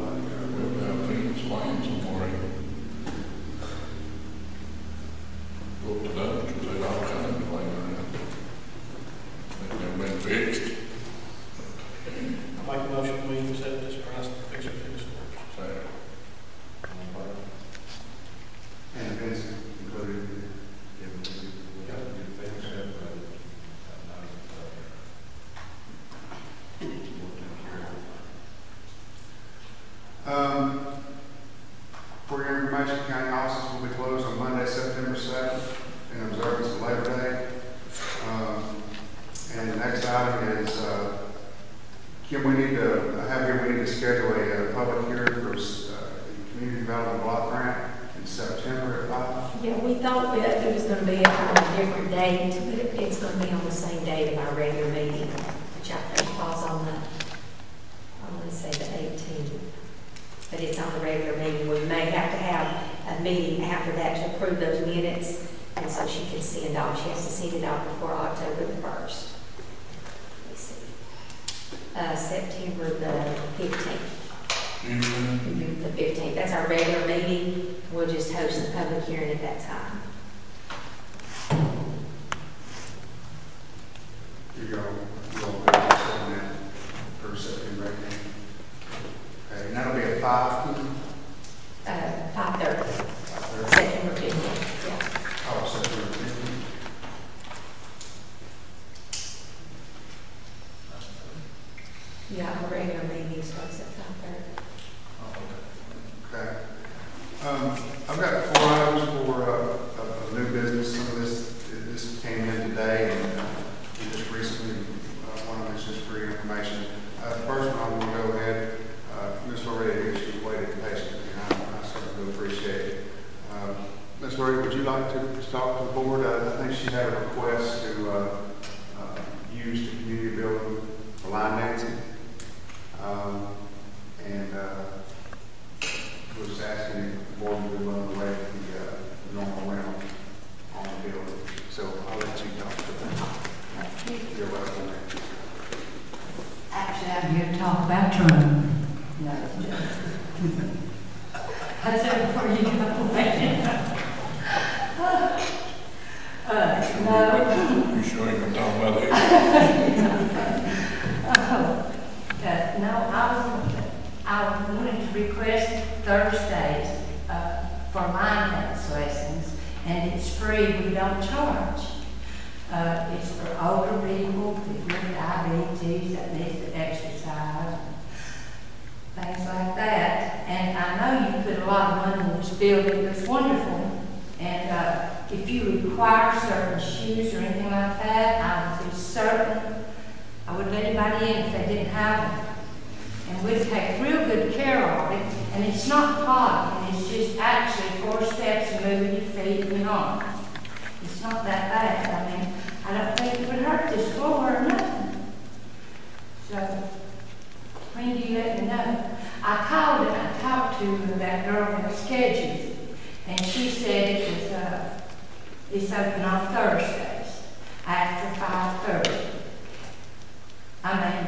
Speaker 2: have things playing somewhere. Go to them, because they all kind of playing around. They've been fixed.
Speaker 8: I make a motion, we accept this price for fixing tennis courts.
Speaker 2: Second.
Speaker 5: And the fencing included.
Speaker 1: We got to get things separated.
Speaker 5: For your information, county offices will be closed on Monday, September 7th, in observance of Labor Day. And the next item is, Kim, we need to schedule a public hearing for the community development block grant in September at 5.
Speaker 3: Yeah, we thought that it was gonna be on a different date, but it's gonna be on the same date of our regular meeting, which I think falls on the, I want to say the 18th. But it's on the regular meeting. We may have to have a meeting after that to approve those minutes, and so she can send off. She has to send it off before October the 1st. Let's see. September the 15th. The 15th. That's our regular meeting. We'll just host the public hearing at that time.
Speaker 5: You go that for September 18th. Okay, and that'll be at 5.
Speaker 3: 5:30. September 15th. Yeah.
Speaker 5: Oh, September 15th.
Speaker 3: Yeah, our regular meeting starts at 5:30.
Speaker 5: Okay. I've got 4 items for of new business. Some of this came in today, and we just recently want to mention this for your information. First one, I'm going to go ahead. Ms. Loretta here, she waited patiently, and I certainly do appreciate it. Ms. Loretta, would you like to talk to the board? I think she had a request to use the community building for line dancing. And was asking if the board would be willing to waive the normal rent on the building. So I'll let you talk to them. You're welcome.
Speaker 11: Actually, I'm here to talk about Trump. No. I said before you go away.
Speaker 2: You sure you can talk about it?
Speaker 11: Thursdays for line dance lessons, and it's free, we don't charge. It's for older people, people with diabetes that need to exercise, things like that. And I know you put a lot of money in this building, it's wonderful. And if you require certain shoes or anything like that, I would be certain I would let anybody in if they didn't have them. And we take real good care of it, and it's not hot, it's just actually 4 steps and moving your feet and your arms. It's not that bad. I mean, I don't think it would hurt this floor or nothing. So, when do you let me know? I called and I talked to that girl that scheduled, and she said it was, it's open on Thursdays after 5:30. I mean,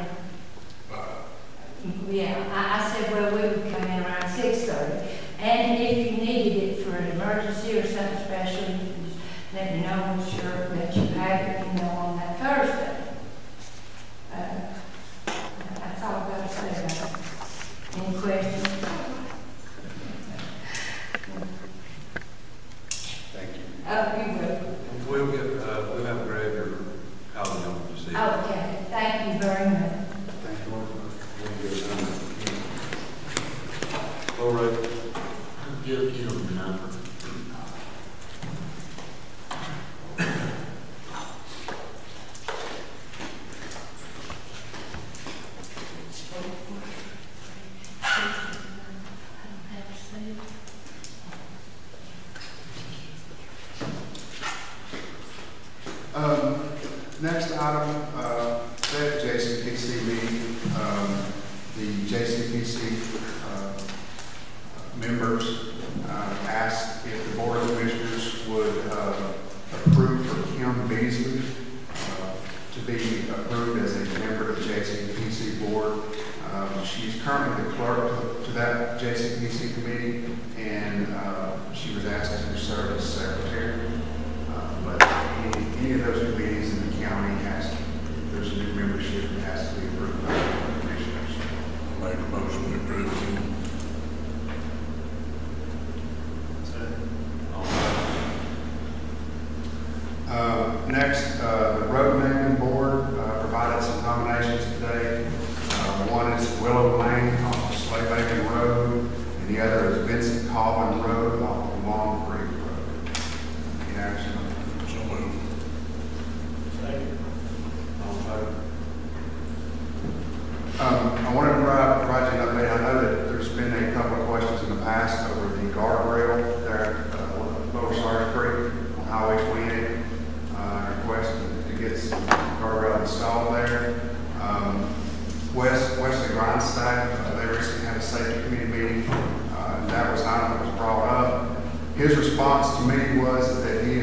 Speaker 11: yeah, I said, well, we would come in around 6:30. And if you needed it for an emergency or something special, you could just let me know, I'm sure that you have it, on that Thursday. That's all I've got to say about it. Any questions?
Speaker 5: Thank you.
Speaker 11: Oh, you will.
Speaker 1: We'll we'll have Greg or Colin on to see.
Speaker 11: Okay, thank you very much.
Speaker 5: Thank you, Lord.
Speaker 1: All right.
Speaker 8: Give you the number.
Speaker 5: Next item, at the JCPC meeting, the JCPC members asked if the Board of Commissioners would approve for Kim Beasley to be approved as a member of the JCPC Board. She's currently the clerk to that JCPC committee, and she was asked to serve as secretary. But any of those committees in the county there's a new membership that has to be approved by the commissioners.
Speaker 2: Make a motion to approve it.
Speaker 5: Next, the road naming board provided some nominations today. One is Willow Lane off of Slave Haven Road, and the other is Vincent Colvin Road off of Long Creek Road. Any action?
Speaker 2: So moved.
Speaker 1: All in favor?
Speaker 5: I wanted to provide you an update. I know that there's been a couple of questions in the past over the guardrail there at Lower Sars Creek on Highway 28. Request to get some guardrail installed there. Wesley Grindstack, they recently had a safety committee meeting, and that was an item that was brought up. His response to me was that he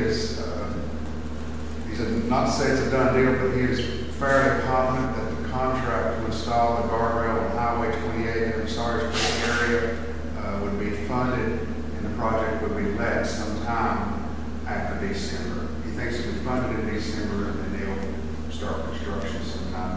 Speaker 5: said, not to say it's a done deal, but he is fairly confident that the contract to install the guardrail on Highway 28 in the Sars Creek area would be funded, and the project would be let sometime after December. He thinks it will be funded in December, and then they'll start construction sometime